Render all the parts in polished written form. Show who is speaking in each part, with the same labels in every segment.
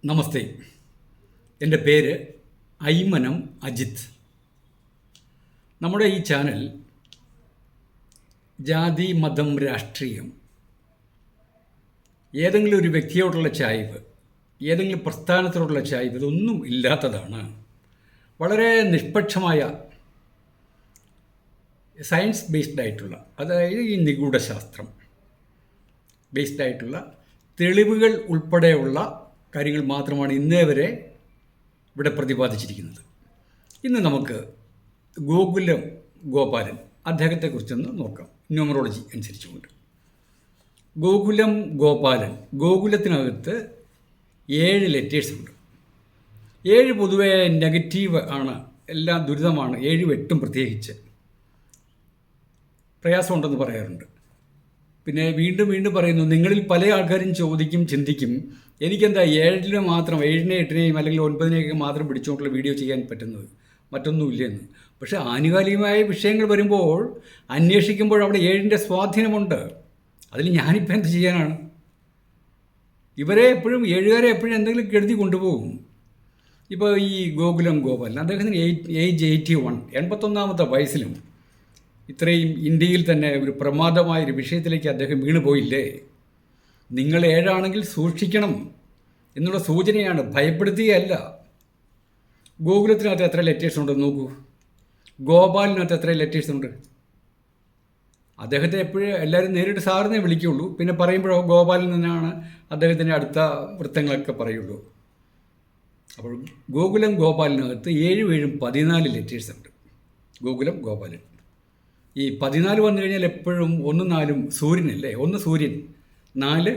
Speaker 1: നമസ്തേ. എൻ്റെ പേര് ഐമനം അജിത്ത്. നമ്മുടെ ഈ ചാനൽ ജാതി, മതം, രാഷ്ട്രീയം, ഏതെങ്കിലും ഒരു വ്യക്തിയോടുള്ള ചായ്വ്, ഏതെങ്കിലും പ്രസ്ഥാനത്തോടുള്ള ചായ്വ്, ഇതൊന്നും ഇല്ലാത്തതാണ്. വളരെ നിഷ്പക്ഷമായ സയൻസ് ബേസ്ഡ് ആയിട്ടുള്ള, അതായത് ഈ നിഗൂഢശാസ്ത്രം ബേസ്ഡ് ആയിട്ടുള്ള തെളിവുകൾ ഉൾപ്പെടെയുള്ള കാര്യങ്ങൾ മാത്രമാണ് ഇന്നേ വരെ ഇവിടെ പ്രതിപാദിച്ചിരിക്കുന്നത്. ഇന്ന് നമുക്ക് ഗോകുലം ഗോപാലൻ അദ്ദേഹത്തെക്കുറിച്ചൊന്ന് നോക്കാം. ന്യൂമറോളജി അനുസരിച്ചുകൊണ്ട് ഗോകുലം ഗോപാലൻ, ഗോകുലത്തിനകത്ത് 7 ലെറ്റേഴ്സ് ഉണ്ട്. 7 പൊതുവെ നെഗറ്റീവ് ആണ്, എല്ലാം ദുരിതമാണ്. 7ഉം 8ഉം പ്രത്യേകിച്ച് പ്രയാസമുണ്ടെന്ന് പറയാറുണ്ട്. പിന്നെ വീണ്ടും വീണ്ടും പറയുന്നു, നിങ്ങളിൽ പല ആൾക്കാരും ചോദിക്കും, ചിന്തിക്കും, എനിക്കെന്താ 7നെ മാത്രം, 7നെയും 8നെയും അല്ലെങ്കിൽ 9നെയൊക്കെ മാത്രം പിടിച്ചുകൊണ്ടുള്ള വീഡിയോ ചെയ്യാൻ പറ്റുന്നത്, മറ്റൊന്നുമില്ലെന്ന്. പക്ഷേ ആനുകാലികമായ വിഷയങ്ങൾ വരുമ്പോൾ അന്വേഷിക്കുമ്പോൾ അവിടെ 7ൻ്റെ സ്വാധീനമുണ്ട്. അതിൽ ഞാനിപ്പോൾ എന്ത് ചെയ്യാനാണ്? ഇവരെ എപ്പോഴും, 7കാരെ എപ്പോഴും എന്തെങ്കിലും കെടുതി കൊണ്ടുപോകും. ഇപ്പോൾ ഈ ഗോകുലം ഗോപാലൻ, അദ്ദേഹത്തിന് ഏജ് 81, 81ാമത്തെ വയസ്സിലും ഇത്രയും ഇന്ത്യയിൽ തന്നെ ഒരു പ്രമാദമായൊരു വിഷയത്തിലേക്ക് അദ്ദേഹം വീണു പോയില്ലേ? നിങ്ങൾ 7ആണെങ്കിൽ സൂക്ഷിക്കണം എന്നുള്ള സൂചനയാണ്, ഭയപ്പെടുത്തുകയല്ല. ഗോകുലത്തിനകത്ത് എത്ര ലെറ്റേഴ്സ് ഉണ്ടെന്ന് നോക്കൂ. ഗോപാലിനകത്ത് എത്ര ലെറ്റേഴ്സ് ഉണ്ട്? അദ്ദേഹത്തെ എപ്പോഴും എല്ലാവരും നേരിട്ട് സാറിനെ വിളിക്കുകയുള്ളൂ. പിന്നെ പറയുമ്പോഴോ ഗോപാലിൽ നിന്നാണ് അദ്ദേഹത്തിൻ്റെ അടുത്ത വൃത്തങ്ങളൊക്കെ പറയുള്ളൂ. അപ്പോൾ ഗോകുലം ഗോപാലിനകത്ത് 7ഉം 7ഉം 14 ലെറ്റേഴ്സ് ഉണ്ട്. ഗോകുലം ഗോപാലൻ. ഈ 14 വന്നു കഴിഞ്ഞാൽ എപ്പോഴും 1 4ഉം സൂര്യനല്ലേ? 1 സൂര്യൻ, 4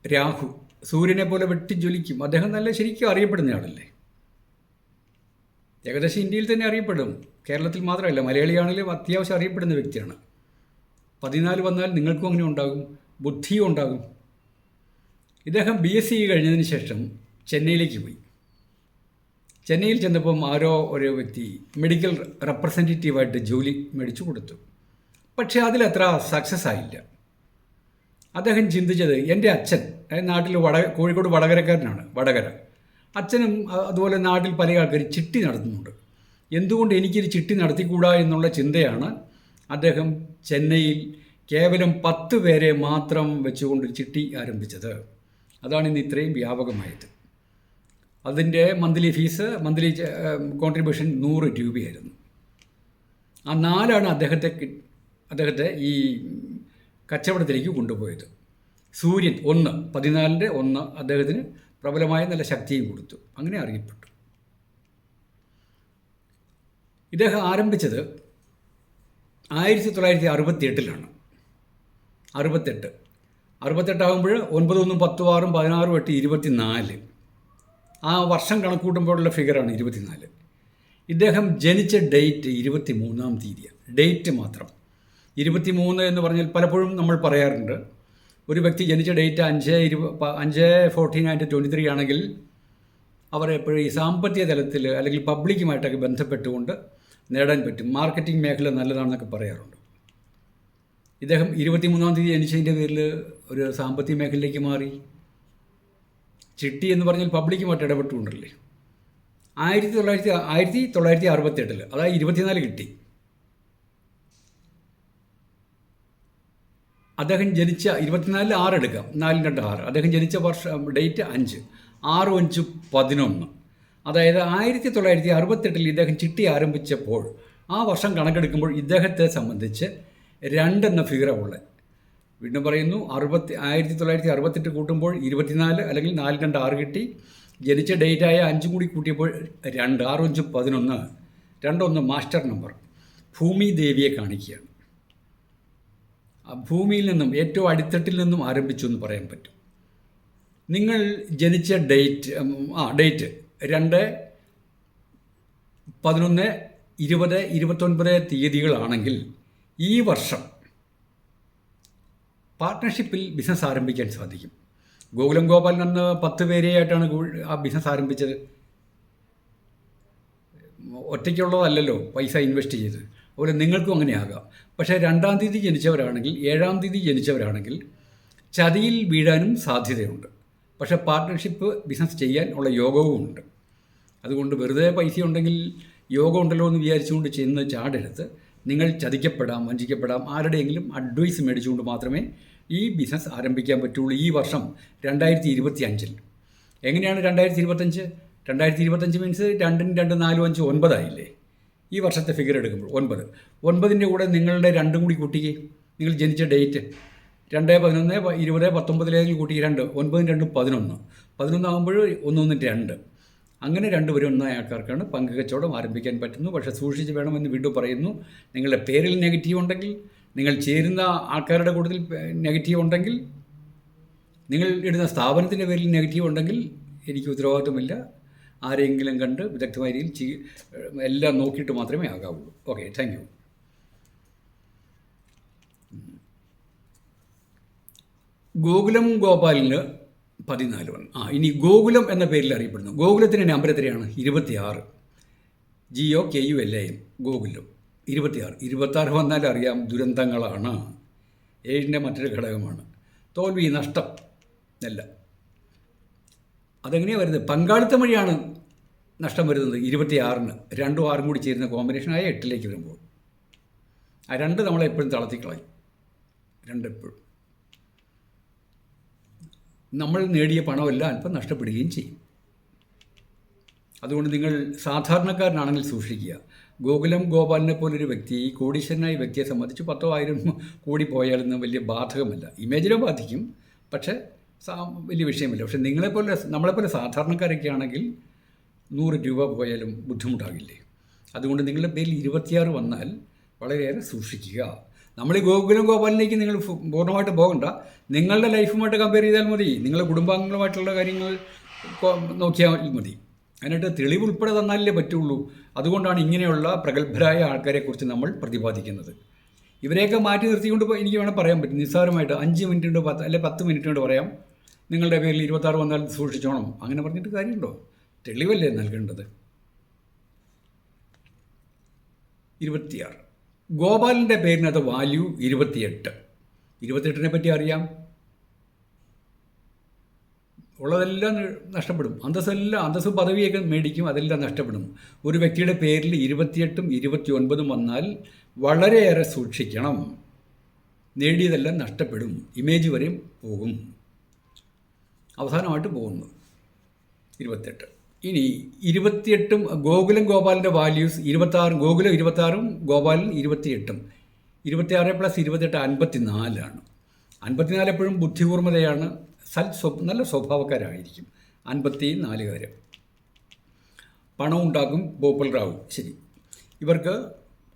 Speaker 1: രാഹു. സൂര്യനെ പോലെ വെട്ടിജ്വലിക്കും. അദ്ദേഹം നല്ല ശരിക്കും അറിയപ്പെടുന്ന ആളല്ലേ? ഏകദേശം ഇന്ത്യയിൽ തന്നെ അറിയപ്പെടും, കേരളത്തിൽ മാത്രമല്ല, മലയാളിയാണെങ്കിലും അത്യാവശ്യം അറിയപ്പെടുന്ന വ്യക്തിയാണ്. 14 വന്നാൽ നിങ്ങൾക്കും അങ്ങനെ ഉണ്ടാകും, ബുദ്ധിയും ഉണ്ടാകും. ഇദ്ദേഹം BSc കഴിഞ്ഞതിന് ശേഷം ചെന്നൈയിലേക്ക് പോയി. ചെന്നൈയിൽ ചെന്നപ്പം ആരോ ഒരു വ്യക്തി മെഡിക്കൽ റെപ്രസെൻറ്റേറ്റീവായിട്ട് ജോലി മേടിച്ചു കൊടുത്തു. പക്ഷേ അതിലത്ര സക്സസ് ആയില്ല. അദ്ദേഹം ചിന്തിച്ചത്, എൻ്റെ അച്ഛൻ നാട്ടിൽ കോഴിക്കോട് വടകരക്കാരനാണ്, വടകര. അച്ഛനും അതുപോലെ നാട്ടിൽ പല ആൾക്കാർ ചിട്ടി നടത്തുന്നുണ്ട്, എന്തുകൊണ്ട് എനിക്കൊരു ചിട്ടി നടത്തിക്കൂടാ എന്നുള്ള ചിന്തയാണ് അദ്ദേഹം ചെന്നൈയിൽ കേവലം 10 പേരെ മാത്രം വെച്ചുകൊണ്ട് ചിട്ടി ആരംഭിച്ചത്. അതാണ് ഇന്ന് ഇത്രയും വ്യാപകമായത്. അതിൻ്റെ മന്ത്ലി മന്ത്ലി കോൺട്രിബ്യൂഷൻ 100 രൂപയായിരുന്നു. ആ 4ആണ് അദ്ദേഹത്തെ ഈ കച്ചവടത്തിലേക്ക് കൊണ്ടുപോയത്. സൂര്യൻ 1, 14ൻ്റെ 1 അദ്ദേഹത്തിന് പ്രബലമായ നല്ല ശക്തിയും കൊടുത്തു. അങ്ങനെ അറിയപ്പെട്ടു. ഇദ്ദേഹം ആരംഭിച്ചത് 1968ലാണ്. 68 ആകുമ്പോൾ 9 1 10 6 16 8 24. ആ വർഷം കണക്കൂട്ടുമ്പോഴുള്ള ഫിഗറാണ് 24. ഇദ്ദേഹം ജനിച്ച ഡേറ്റ് 23-ാം തീയതിയാണ്. ഡേറ്റ് മാത്രം 23 എന്ന് പറഞ്ഞാൽ പലപ്പോഴും നമ്മൾ പറയാറുണ്ട്, ഒരു വ്യക്തി ജനിച്ച ഡേറ്റ് 5/14/23 ആണെങ്കിൽ അവർ എപ്പോഴും ഈ സാമ്പത്തിക തലത്തിൽ അല്ലെങ്കിൽ പബ്ലിക്കുമായിട്ടൊക്കെ ബന്ധപ്പെട്ടുകൊണ്ട് നേടാൻ പറ്റും, മാർക്കറ്റിംഗ് മേഖല നല്ലതാണെന്നൊക്കെ പറയാറുണ്ട്. ഇദ്ദേഹം 23-ാം തീയതി ജനിച്ചതിൻ്റെ പേരിൽ ഒരു സാമ്പത്തിക മേഖലയിലേക്ക് മാറി. ചിട്ടി എന്ന് പറഞ്ഞാൽ പബ്ലിക്കുമായിട്ട് ഇടപെട്ടുകൊണ്ടല്ലേ. 1968, അതായത് 24 കിട്ടി. അദ്ദേഹം ജനിച്ച 24 6 എടുക്കാം, 4 2 6. അദ്ദേഹം ജനിച്ച വർഷം ഡേറ്റ് 5, 6 5 11. അതായത് 1968 ഇദ്ദേഹം ചിട്ടി ആരംഭിച്ചപ്പോൾ ആ വർഷം കണക്കെടുക്കുമ്പോൾ ഇദ്ദേഹത്തെ സംബന്ധിച്ച് 2 എന്ന ഫിഗറാണ് ഉള്ളത്. വീണ്ടും പറയുന്നു, 1968 കൂട്ടുമ്പോൾ 24 അല്ലെങ്കിൽ 4 2 6 കിട്ടി. ജനിച്ച ഡേറ്റായ 5 കൂടി കൂട്ടിയപ്പോൾ 2, 6 5 11. 2 മാസ്റ്റർ നമ്പർ. ഭൂമി ദേവിയെ കാണിക്കുകയാണ്. ഭൂമിയിൽ നിന്നും, ഏറ്റവും അടിത്തട്ടിൽ നിന്നും ആരംഭിച്ചു എന്ന് പറയാൻ പറ്റും. നിങ്ങൾ ജനിച്ച ഡേറ്റ് 2 11 20 29 തീയതികളാണെങ്കിൽ ഈ വർഷം പാർട്ട്ണർഷിപ്പിൽ ബിസിനസ് ആരംഭിക്കാൻ സാധിക്കും. ഗോകുലം ഗോപാലൻ അന്ന് 10 പേരെയായിട്ടാണ് ആ ബിസിനസ് ആരംഭിച്ചത്. ഒറ്റയ്ക്കുള്ളതല്ലല്ലോ പൈസ ഇൻവെസ്റ്റ് ചെയ്ത്. അതുപോലെ നിങ്ങൾക്കും അങ്ങനെയാകാം. പക്ഷേ 2-ാം തീയതി ജനിച്ചവരാണെങ്കിൽ, 7-ാം തീയതി ജനിച്ചവരാണെങ്കിൽ ചതിയിൽ വീഴാനും സാധ്യതയുണ്ട്. പക്ഷേ പാർട്ട്ണർഷിപ്പ് ബിസിനസ് ചെയ്യാൻ ഉള്ള യോഗവും ഉണ്ട്. അതുകൊണ്ട് വെറുതെ പൈസ ഉണ്ടെങ്കിൽ യോഗം ഉണ്ടല്ലോ എന്ന് വിചാരിച്ചുകൊണ്ട് ചെന്ന് ചാടെടുത്ത് നിങ്ങൾ ചതിക്കപ്പെടാം, വഞ്ചിക്കപ്പെടാം. ആരുടെയെങ്കിലും അഡ്വൈസ് മേടിച്ചുകൊണ്ട് മാത്രമേ ഈ ബിസിനസ് ആരംഭിക്കാൻ പറ്റുള്ളൂ. ഈ വർഷം 2025 എങ്ങനെയാണ് 2025? 2025 മീൻസ് 2 2 4 5 9 ആയില്ലേ? ഈ വർഷത്തെ ഫിഗർ എടുക്കുമ്പോൾ 9. 9ൻ്റെ കൂടെ നിങ്ങളുടെ 2 കൂടി കൂട്ടിക്കേ. നിങ്ങൾ ജനിച്ച ഡേറ്റ് 2 11 20 19 കൂട്ടി 2 9 2 11 11 ആകുമ്പോൾ 1 1 2 അങ്ങനെ 2 വരുന്ന ആൾക്കാർക്കാണ് പങ്കുകച്ചവടം ആരംഭിക്കാൻ പറ്റുന്നു. പക്ഷേ സൂക്ഷിച്ച് വേണമെന്ന് വീണ്ടും പറയുന്നു. നിങ്ങളുടെ പേരിൽ നെഗറ്റീവ് ഉണ്ടെങ്കിൽ, നിങ്ങൾ ചേരുന്ന ആൾക്കാരുടെ കൂട്ടത്തിൽ നെഗറ്റീവ് ഉണ്ടെങ്കിൽ, നിങ്ങൾ ഇടുന്ന സ്ഥാപനത്തിൻ്റെ പേരിൽ നെഗറ്റീവ് ഉണ്ടെങ്കിൽ എനിക്ക് ഉത്തരവാദിത്വമില്ല. ആരെങ്കിലും കണ്ട് വിദഗ്ധമായ രീതിയിൽ എല്ലാം നോക്കിയിട്ട് മാത്രമേ ആകാവുള്ളൂ. Okay, thank you. ഗോകുലം ഗോപാലിന് 14 വന്നു. ഇനി ഗോകുലം എന്ന പേരിൽ അറിയപ്പെടുന്നു. ഗോകുലത്തിൻ്റെ നമ്പർ എത്രയാണ്? 26. GOKULAM ഗോകുലം 26. 26 വന്നാൽ അറിയാം ദുരന്തങ്ങളാണ്. 7ൻ്റെ മറ്റൊരു ഘടകമാണ്. തോൽവി, നഷ്ടം അല്ല. അതെങ്ങനെയാണ് വരുന്നത്? പങ്കാളിത്തം വഴിയാണ് നഷ്ടം വരുന്നത്. 26ന് 2ഉം 6ഉം കൂടി ചേരുന്ന കോമ്പിനേഷനായ 8ലേക്ക് വരുമ്പോൾ ആ 2 നമ്മളെപ്പോഴും തളർത്തിക്കളയും. 2 എപ്പോഴും നമ്മൾ നേടിയ പണമെല്ലാം അല്പം നഷ്ടപ്പെടുകയും ചെയ്യും. അതുകൊണ്ട് നിങ്ങൾ സാധാരണക്കാരനാണെങ്കിൽ സൂക്ഷിക്കുക. ഗോകുലം ഗോപാലിനെ പോലൊരു വ്യക്തി, കോടീശ്വരനായ വ്യക്തിയെ സംബന്ധിച്ച് 10 1000 കോടി പോയാലൊന്നും വലിയ ബാധകമല്ല. ഇമേജിനെ ബാധിക്കും, പക്ഷേ വലിയ വിഷയമില്ല. പക്ഷേ നമ്മളെപ്പോലെ സാധാരണക്കാരൊക്കെ ആണെങ്കിൽ 100 രൂപ പോയാലും ബുദ്ധിമുട്ടാകില്ലേ? അതുകൊണ്ട് നിങ്ങളുടെ പേരിൽ 26 വന്നാൽ വളരെയേറെ സൂക്ഷിക്കുക. നമ്മൾ ഈ ഗോകുലം ഗോപാലിലേക്ക് നിങ്ങൾ പൂർണ്ണമായിട്ട് പോകണ്ട. നിങ്ങളുടെ ലൈഫുമായിട്ട് കമ്പയർ ചെയ്താൽ മതി. നിങ്ങളുടെ കുടുംബാംഗങ്ങളുമായിട്ടുള്ള കാര്യങ്ങൾ നോക്കിയാൽ മതി. അതിനായിട്ട് തെളിവ് ഉൾപ്പെടെ തന്നാലേ പറ്റുള്ളൂ. അതുകൊണ്ടാണ് ഇങ്ങനെയുള്ള പ്രഗത്ഭരായ ആൾക്കാരെക്കുറിച്ച് നമ്മൾ പ്രതിപാദിക്കുന്നത്. ഇവരെയൊക്കെ മാറ്റി നിർത്തിക്കൊണ്ട് എനിക്ക് വേണം പറയാൻ പറ്റും. നിസ്സാരമായിട്ട് 5 മിനിറ്റ് കൊണ്ട് 10 മിനിറ്റ് കൊണ്ട് പറയാം നിങ്ങളുടെ പേരിൽ 26 വന്നാൽ സൂക്ഷിച്ചോണം. അങ്ങനെ പറഞ്ഞിട്ട് കാര്യമുണ്ടോ? തെളിവല്ലേ നൽകേണ്ടത്? 26. ഗോപാലിൻ്റെ പേരിനകത്ത് വാല്യൂ 28. 28നെ പറ്റി അറിയാം. ഉള്ളതെല്ലാം നഷ്ടപ്പെടും. അന്തസ്സും പദവിയൊക്കെ മേടിക്കും, അതെല്ലാം നഷ്ടപ്പെടും. ഒരു വ്യക്തിയുടെ പേരിൽ 28ഉം 29ഉം വന്നാൽ വളരെയേറെ സൂക്ഷിക്കണം. നേടിയതെല്ലാം നഷ്ടപ്പെടും. ഇമേജ് വരെയും പോകും. അവസാനമായിട്ട് പോകുന്നു 28. ഇനി 28ഉം ഗോകുലം ഗോപാലിൻ്റെ വാല്യൂസ് 26. ഗോകുലം 26ഉം ഗോപാലൻ 28ഉം. 26 + 28 54ആണ്. 54 എപ്പോഴും ബുദ്ധികൂർമ്മതയാണ്. നല്ല സ്വഭാവക്കാരായിരിക്കും 54കാർ. പണം ഉണ്ടാക്കും, പോപ്പുലറാവും. ശരി, ഇവർക്ക്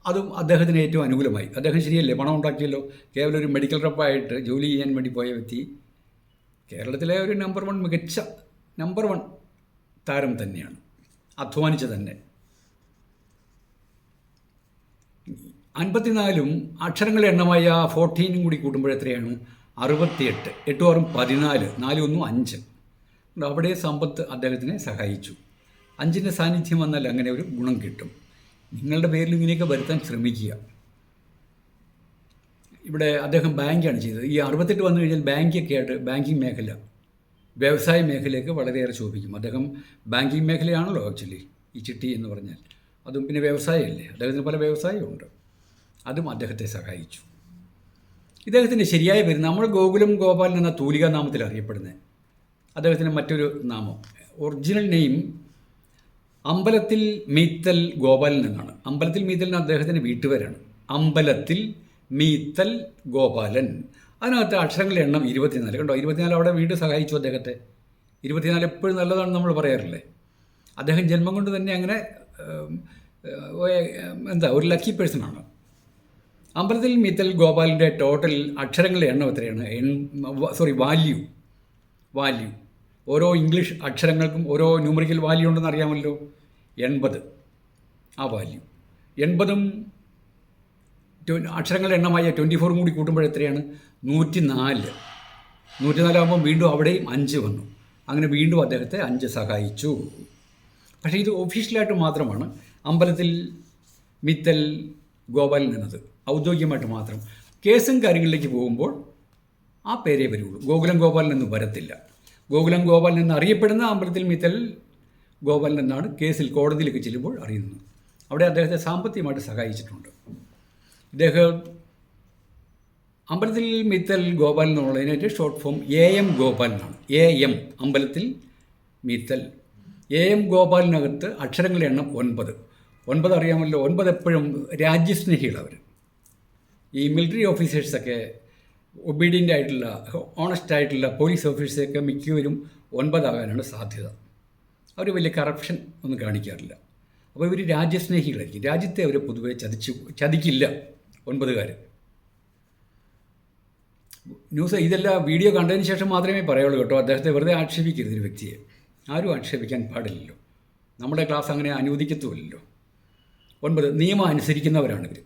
Speaker 1: അതും അദ്ദേഹത്തിന് ഏറ്റവും അനുകൂലമായി. അദ്ദേഹം ശരിയല്ലേ, പണം ഉണ്ടാക്കിയല്ലോ. കേവലം ഒരു മെഡിക്കൽ റെപ്പായിട്ട് ജോലി ചെയ്യാൻ വേണ്ടി പോയ വ്യക്തി കേരളത്തിലെ ഒരു മികച്ച നമ്പർ 1 താരം തന്നെയാണ്. അധ്വാനിച്ച തന്നെ. 54ഉം അക്ഷരങ്ങളുടെ എണ്ണമായ 14ഉം കൂടി കൂട്ടുമ്പോൾ എത്രയാണ്? 68. 8 6 14, 4 1 5. അവിടെ സമ്പത്ത് അദ്ദേഹത്തിനെ സഹായിച്ചു. 5ൻ്റെ സാന്നിധ്യം വന്നാൽ അങ്ങനെ ഒരു ഗുണം കിട്ടും. നിങ്ങളുടെ പേരിൽ ഇങ്ങനെയൊക്കെ വരുത്താൻ ശ്രമിക്കുക. ഇവിടെ അദ്ദേഹം ബാങ്കാണ് ചെയ്തത്. ഈ 68 വന്നു കഴിഞ്ഞാൽ ബാങ്കൊക്കെ ആയിട്ട് ബാങ്കിങ് മേഖല, വ്യവസായ മേഖലയൊക്കെ വളരെയേറെ ശോഭിക്കും. അദ്ദേഹം ബാങ്കിങ് മേഖലയാണല്ലോ ആക്ച്വലി ഈ ചിട്ടി എന്ന് പറഞ്ഞാൽ. അതും പിന്നെ വ്യവസായമല്ലേ, അദ്ദേഹത്തിന് പല വ്യവസായമുണ്ട്. അതും അദ്ദേഹത്തെ സഹായിച്ചു. ഇദ്ദേഹത്തിൻ്റെ ശരിയായ പേര്, നമ്മൾ ഗോകുലം ഗോപാലൻ എന്ന തൂലികാ നാമത്തിൽ അറിയപ്പെടുന്നത്. അദ്ദേഹത്തിന് മറ്റൊരു നാമം, ഒറിജിനൽ നെയിം അമ്പലത്തിൽ മീത്തൽ ഗോപാലൻ എന്നാണ്. അമ്പലത്തിൽ മീത്തലിന് അദ്ദേഹത്തിൻ്റെ വീട്ടുപേരാണ്. അമ്പലത്തിൽ മീത്തൽ ഗോപാലൻ. അതിനകത്ത് അക്ഷരങ്ങളുടെ എണ്ണം 24. കണ്ടോ, 24 അവിടെ വീണ്ടും സഹായിച്ചു അദ്ദേഹത്തെ. 24 എപ്പോഴും നല്ലതാണ് നമ്മൾ പറയാറില്ലേ. അദ്ദേഹം ജന്മം കൊണ്ട് തന്നെ അങ്ങനെ ഒരു ലക്കി പേഴ്സണാണ്. അമ്പലത്തിൽ മീത്തൽ ഗോപാലിൻ്റെ ടോട്ടൽ അക്ഷരങ്ങളുടെ എണ്ണം എത്രയാണ്? വാല്യൂ. ഓരോ ഇംഗ്ലീഷ് അക്ഷരങ്ങൾക്കും ഓരോ ന്യൂമറിക്കൽ വാല്യൂ ഉണ്ടെന്ന് അറിയാമല്ലോ. 80. ആ വാല്യൂ 80ഉം അക്ഷരങ്ങളുടെ എണ്ണമായ 24ഉം കൂടി കൂട്ടുമ്പോൾ എത്രയാണ്? 104. 104 ആകുമ്പോൾ വീണ്ടും അവിടെയും 5 വന്നു. അങ്ങനെ വീണ്ടും അദ്ദേഹത്തെ 5 സഹായിച്ചു. പക്ഷേ ഇത് ഒഫീഷ്യലായിട്ട് മാത്രമാണ് അമ്പലത്തിൽ മിത്തൽ ഗോപാലൻ എന്നത്, ഔദ്യോഗികമായിട്ട് മാത്രം. കേസും കാര്യങ്ങളിലേക്ക് പോകുമ്പോൾ ആ പേരേ വരുള്ളൂ. ഗോകുലം ഗോപാലൻ എന്ന് വരത്തില്ല. ഗോകുലം ഗോപാലൻ എന്നറിയപ്പെടുന്ന അമ്പലത്തിൽ മിത്തൽ ഗോപാലൻ എന്നാണ് കേസിൽ കോടതിയിലേക്ക് ചെല്ലുമ്പോൾ അറിയുന്നത്. അവിടെ അദ്ദേഹത്തെ സാമ്പത്തികമായിട്ട് സഹായിച്ചിട്ടുണ്ട്. ഇദ്ദേഹം അമ്പലത്തിൽ മിത്തൽ ഗോപാലൻ എന്നുള്ളതിനായിട്ട് ഷോർട്ട് ഫോം AM ഗോപാലൻ എന്നാണ്. AM അമ്പലത്തിൽ മിത്തൽ. AM ഗോപാലിനകത്ത് അക്ഷരങ്ങളുടെ എണ്ണം 9. 9 അറിയാമല്ലോ. 9 എപ്പോഴും രാജ്യസ്നേഹികളവർ. ഈ മിലിറ്ററി ഓഫീസേഴ്സൊക്കെ ഒബീഡിയൻ്റ് ആയിട്ടുള്ള ഓണസ്റ്റ് ആയിട്ടുള്ള പോലീസ് ഓഫീസേഴ്സൊക്കെ മിക്കവരും 9 ആകാനാണ് സാധ്യത. അവർ വലിയ കറപ്ഷൻ ഒന്നും കാണിക്കാറില്ല. അപ്പോൾ ഇവർ രാജ്യസ്നേഹികളായിരിക്കും. രാജ്യത്തെ അവർ പൊതുവെ ചതിക്കില്ല 9കാർ. ന്യൂസ് ഇതെല്ലാം വീഡിയോ കണ്ടതിന് ശേഷം മാത്രമേ പറയുള്ളൂ കേട്ടോ. അദ്ദേഹത്തെ വെറുതെ ആക്ഷേപിക്കരുത്. ഒരു വ്യക്തിയെ ആരും ആക്ഷേപിക്കാൻ പാടില്ലല്ലോ. നമ്മുടെ ക്ലാസ് അങ്ങനെ അനുവദിക്കത്തുമില്ലല്ലോ. 9 നിയമം അനുസരിക്കുന്നവരാണിവർ.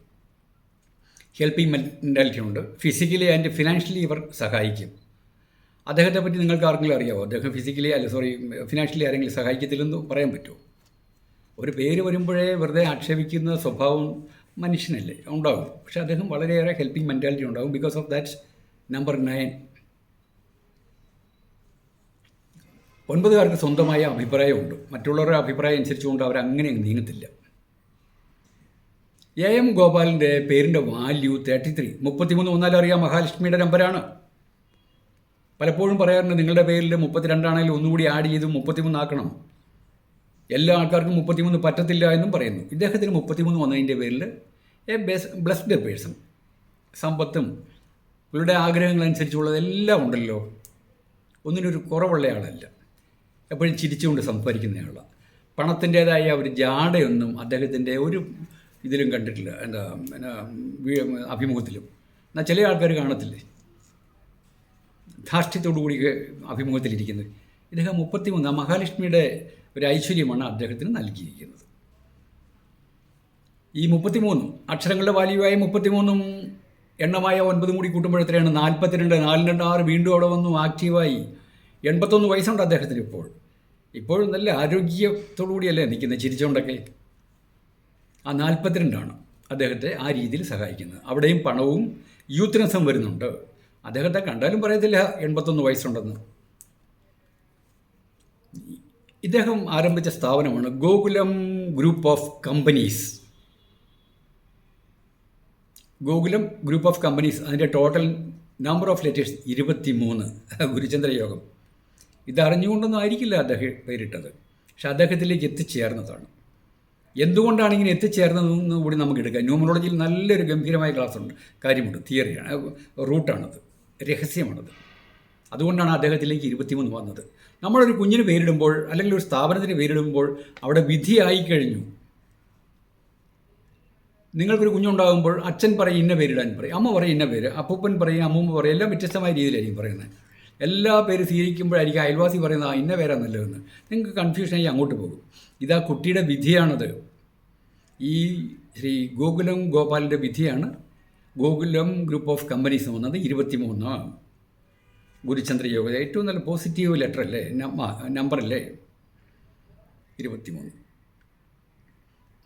Speaker 1: ഹെൽപ്പിംഗ് മെൻറ്റാലിറ്റി ഉണ്ട്. ഫിസിക്കലി ആൻഡ് ഫിനാൻഷ്യലി ഇവർ സഹായിക്കും. അദ്ദേഹത്തെ പറ്റി നിങ്ങൾക്ക് ആർക്കെങ്കിലും അറിയാമോ? അദ്ദേഹം ഫിനാൻഷ്യലി ആരെങ്കിലും സഹായിക്കത്തില്ലെന്ന് പറയാൻ പറ്റുമോ? ഒരു പേര് വരുമ്പോഴേ വെറുതെ ആക്ഷേപിക്കുന്ന സ്വഭാവം മനുഷ്യനല്ലേ ഉണ്ടാകും. പക്ഷേ അദ്ദേഹം വളരെയേറെ ഹെൽപ്പിംഗ് മെൻറ്റാലിറ്റി ഉണ്ടാകും. Because of that number 9. 9കാർക്ക് സ്വന്തമായ അഭിപ്രായമുണ്ട്. മറ്റുള്ളവരുടെ അഭിപ്രായം അനുസരിച്ചുകൊണ്ട് അവരങ്ങനെ നീങ്ങത്തില്ല. AM ഗോപാലിൻ്റെ പേരിൻ്റെ വാല്യൂ 33. 33 വന്നാലും അറിയാം മഹാലക്ഷ്മിയുടെ നമ്പരാണ്. പലപ്പോഴും പറയാറുണ്ട് നിങ്ങളുടെ പേരിൽ 32 ആണെങ്കിലും ഒന്നുകൂടി ആഡ് ചെയ്ത് 33 ആക്കണം. എല്ലാ ആൾക്കാർക്കും 33 പറ്റത്തില്ല എന്നും പറയുന്നു. ഇദ്ദേഹത്തിന് 33 വന്നതിൻ്റെ പേരിൽ ബ്ലെസ്ഡ് പേഴ്സൺ. സമ്പത്തും ഇവരുടെ ആഗ്രഹങ്ങളനുസരിച്ചുള്ളതെല്ലാം ഉണ്ടല്ലോ. ഒന്നിനൊരു കുറവുള്ള ആളല്ല. എപ്പോഴും ചിരിച്ചുകൊണ്ട് സംസാരിക്കുന്നയാളാണ്. പണത്തിൻ്റേതായ ഒരു ജാടയൊന്നും അദ്ദേഹത്തിൻ്റെ ഒരു ഇതിലും കണ്ടിട്ടില്ല. അഭിമുഖത്തിലും. എന്നാൽ ചില ആൾക്കാർ കാണത്തില്ലേ ധാർഷ്ട്യത്തോടു കൂടി അഭിമുഖത്തിലിരിക്കുന്നത്. ഇദ്ദേഹം 33 മഹാലക്ഷ്മിയുടെ ഒരു ഐശ്വര്യമാണ് അദ്ദേഹത്തിന് നൽകിയിരിക്കുന്നത്. ഈ 33 അക്ഷരങ്ങളുടെ വാല്യൂവായ 33 എണ്ണമായ 9 കൂടി കൂട്ടുമ്പോൾ എത്രയാണ്? 42. 4 6 വീണ്ടും അവിടെ വന്നു ആക്റ്റീവായി. 81 വയസ്സുണ്ട് അദ്ദേഹത്തിന്. ഇപ്പോഴും നല്ല ആരോഗ്യത്തോടു കൂടിയല്ലേ നിൽക്കുന്നത്, ചിരിച്ചുകൊണ്ടൊക്കെ. ആ 42 അദ്ദേഹത്തെ ആ രീതിയിൽ സഹായിക്കുന്നത്. അവിടെയും പണവും യൂത്ത്നെസ്സും വരുന്നുണ്ട്. അദ്ദേഹത്തെ കണ്ടാലും പറയത്തില്ല 81 വയസ്സുണ്ടെന്ന്. ഇദ്ദേഹം ആരംഭിച്ച സ്ഥാപനമാണ് Gokulam group of companies. Gokulam group of companies. അതിൻ്റെ ടോട്ടൽ നമ്പർ ഓഫ് ലെറ്റേഴ്സ് 23. ഗുരുചന്ദ്ര യോഗം. ഇതറിഞ്ഞുകൊണ്ടൊന്നും ആയിരിക്കില്ല അദ്ദേഹം പേരിട്ടത്. പക്ഷെ അദ്ദേഹത്തിലേക്ക് എത്തിച്ചേർന്നതാണ്. എന്തുകൊണ്ടാണ് ഇങ്ങനെ എത്തിച്ചേർന്നതെന്ന് കൂടി നമുക്ക് എടുക്കാം. ന്യൂമറോളജിയിൽ നല്ലൊരു ഗംഭീരമായ ക്ലാസ്സുണ്ട്, കാര്യമുണ്ട്, തിയറിയാണ്, റൂട്ടാണത്, രഹസ്യമാണത്. അതുകൊണ്ടാണ് അദ്ദേഹത്തിലേക്ക് 23 വന്നത്. നമ്മളൊരു കുഞ്ഞിന് പേരിടുമ്പോൾ അല്ലെങ്കിൽ ഒരു സ്ഥാപനത്തിന് പേരിടുമ്പോൾ അവിടെ വിധിയായിക്കഴിഞ്ഞു. നിങ്ങൾക്കൊരു കുഞ്ഞുണ്ടാകുമ്പോൾ അച്ഛൻ പറയും ഇന്ന പേരിടാൻ പറയും, അമ്മ പറയും ഇന്ന പേര്, അപ്പൂപ്പൻ പറയും, അമ്മൂമ്മ പറയും, എല്ലാം വ്യത്യസ്തമായ രീതിയിലായിരിക്കും പറയുന്നത്. എല്ലാ പേര് സ്വീകരിക്കുമ്പോഴായിരിക്കും അയൽവാസി പറയുന്നത് ഇന്ന പേരാ നല്ലതെന്ന്. നിങ്ങൾക്ക് കൺഫ്യൂഷനായി അങ്ങോട്ട് പോകും. ഇതാ കുട്ടിയുടെ വിധിയാണത്. ഈ ശ്രീ ഗോകുലം ഗോപാലിൻ്റെ വിധിയാണ് ഗോകുലം ഗ്രൂപ്പ് ഓഫ് കമ്പനീസ് വന്നത്. 23 ഗുരുചന്ദ്ര യോഗ. ഏറ്റവും നല്ല പോസിറ്റീവ് ലെറ്റർ അല്ലേ, നമ്പറല്ലേ 23.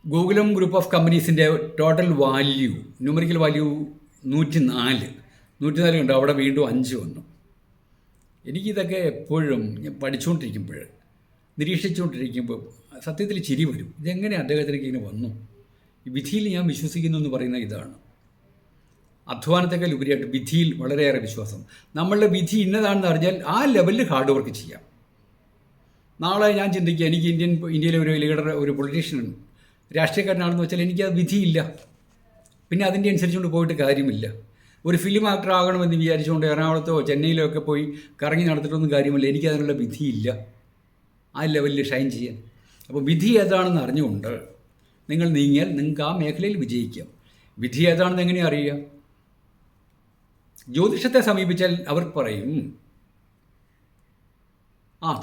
Speaker 1: ഗോകുലം ഗ്രൂപ്പ് ഓഫ് കമ്പനീസിൻ്റെ ടോട്ടൽ വാല്യൂ, ന്യൂമറിക്കൽ വാല്യൂ 104. 104 ഉണ്ട്. അവിടെ വീണ്ടും 5 വന്നു. എനിക്കിതൊക്കെ എപ്പോഴും ഞാൻ പഠിച്ചുകൊണ്ടിരിക്കുമ്പോൾ, നിരീക്ഷിച്ചുകൊണ്ടിരിക്കുമ്പോൾ സത്യത്തിൽ ചിരി വരും. ഇതെങ്ങനെ അദ്ദേഹത്തിലേക്ക് ഇങ്ങനെ വന്നു? ഈ വിധിയിൽ ഞാൻ വിശ്വസിക്കുന്നു എന്ന് പറയുന്ന ഇതാണ്. അധ്വാനത്തെക്കാൾ ഉപരിയായിട്ട് വിധിയിൽ വളരെയേറെ വിശ്വാസം. നമ്മളുടെ വിധി ഇന്നതാണെന്ന് അറിഞ്ഞാൽ ആ ലെവലിൽ ഹാർഡ് വർക്ക് ചെയ്യാം. നാളെ ഞാൻ ചിന്തിക്കുക എനിക്ക് ഇന്ത്യയിലെ ഒരു ലീഡർ, ഒരു പൊളിറ്റീഷ്യൻ, രാഷ്ട്രീയക്കാരനാണെന്ന് വെച്ചാൽ എനിക്കത് വിധിയില്ല. പിന്നെ അതിൻ്റെ അനുസരിച്ചുകൊണ്ട് പോയിട്ട് കാര്യമില്ല. ഒരു ഫിലിം ആക്ടർ ആകണമെന്ന് വിചാരിച്ചുകൊണ്ട് എറണാകുളത്തോ ചെന്നൈയിലോ ഒക്കെ പോയി കറങ്ങി നടത്തിയിട്ടൊന്നും കാര്യമില്ല. എനിക്കതിനുള്ള വിധിയില്ല ആ ലെവലിൽ ഷൈൻ ചെയ്യാൻ. അപ്പോൾ വിധി ഏതാണെന്ന് അറിഞ്ഞുകൊണ്ട് നിങ്ങൾ നീങ്ങിയാൽ നിങ്ങൾക്ക് ആ മേഖലയിൽ വിജയിക്കാം. വിധി ഏതാണെന്ന് എങ്ങനെ അറിയുക? ജ്യോതിഷത്തെ സമീപിച്ചാൽ അവർ പറയും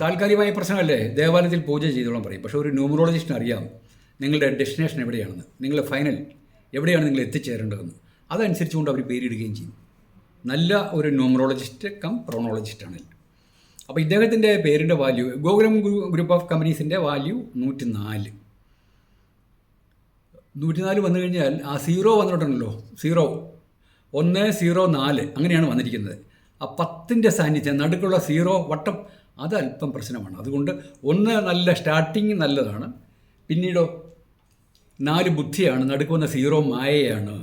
Speaker 1: താൽക്കാലികമായ പ്രശ്നമല്ലേ, ദേവാലയത്തിൽ പൂജ ചെയ്തോളാൻ പറയും. പക്ഷേ ഒരു ന്യൂമറോളജിസ്റ്റിന് അറിയാം നിങ്ങളുടെ ഡെസ്റ്റിനേഷൻ എവിടെയാണെന്ന്, നിങ്ങളുടെ ഫൈനൽ എവിടെയാണ് നിങ്ങൾ എത്തിച്ചേരേണ്ടതെന്ന്. അതനുസരിച്ചുകൊണ്ട് അവർ പേരിടുകയും ചെയ്യും. നല്ല ഒരു ന്യൂമറോളജിസ്റ്റ് കം പ്രോണോളജിസ്റ്റാണ്. അപ്പോൾ ഇദ്ദേഹത്തിൻ്റെ പേരിൻ്റെ വാല്യൂ, ഗോകുലം ഗ്രൂപ്പ് ഓഫ് കമ്പനീസിൻ്റെ വാല്യൂ 104. 104 വന്നു കഴിഞ്ഞാൽ ആ 0 വന്നിട്ടുണ്ടല്ലോ, 0 1 0 4 അങ്ങനെയാണ് വന്നിരിക്കുന്നത്. ആ 10ൻ്റെ സാന്നിധ്യം, നടുക്കുള്ള 0 വട്ടം അതല്പം പ്രശ്നമാണ്. അതുകൊണ്ട് ഒന്ന് നല്ല സ്റ്റാർട്ടിങ് നല്ലതാണ്, പിന്നീടോ 4 ബുദ്ധിയാണ്, നടുക്കുന്ന 0 മായയാണ്.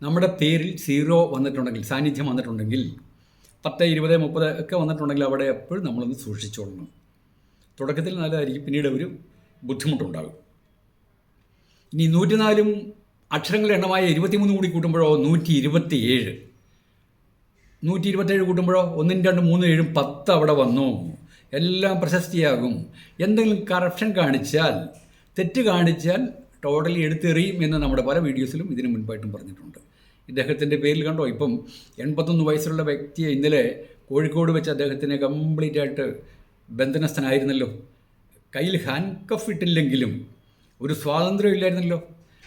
Speaker 1: നമ്മുടെ പേരിൽ 0 വന്നിട്ടുണ്ടെങ്കിൽ, സാന്നിധ്യം വന്നിട്ടുണ്ടെങ്കിൽ, 10, 20, 30 ഒക്കെ വന്നിട്ടുണ്ടെങ്കിൽ അവിടെ എപ്പോഴും നമ്മളൊന്ന് സൂക്ഷിച്ചോളണം. തുടക്കത്തിൽ നല്ലതായിരിക്കും, പിന്നീട് ഒരു ബുദ്ധിമുട്ടുണ്ടാകും. ഇനി 104 അക്ഷരങ്ങളുടെ എണ്ണമായ 23 കൂടി കൂട്ടുമ്പോഴോ 127. 127 കൂട്ടുമ്പോഴോ 1, 2, 3, 7, 10 അവിടെ വന്നു. എല്ലാം പ്രശസ്തിയാകും. എന്തെങ്കിലും കറപ്ഷൻ കാണിച്ചാൽ, തെറ്റ് കാണിച്ചാൽ ടോട്ടലി എടുത്തെറിയും എന്ന് നമ്മുടെ പല വീഡിയോസിലും ഇതിനു മുൻപായിട്ടും പറഞ്ഞിട്ടുണ്ട്. ഇദ്ദേഹത്തിൻ്റെ പേരിൽ കണ്ടോ, ഇപ്പം 81 വയസ്സുള്ള വ്യക്തിയെ ഇന്നലെ കോഴിക്കോട് വെച്ച് അദ്ദേഹത്തിനെ കംപ്ലീറ്റ് ആയിട്ട് ബന്ധനസ്ഥനായിരുന്നല്ലോ. കയ്യിൽ ഹാൻഡ് കഫ് ഇട്ടില്ലെങ്കിലും ഒരു സ്വാതന്ത്ര്യം ഇല്ലായിരുന്നല്ലോ.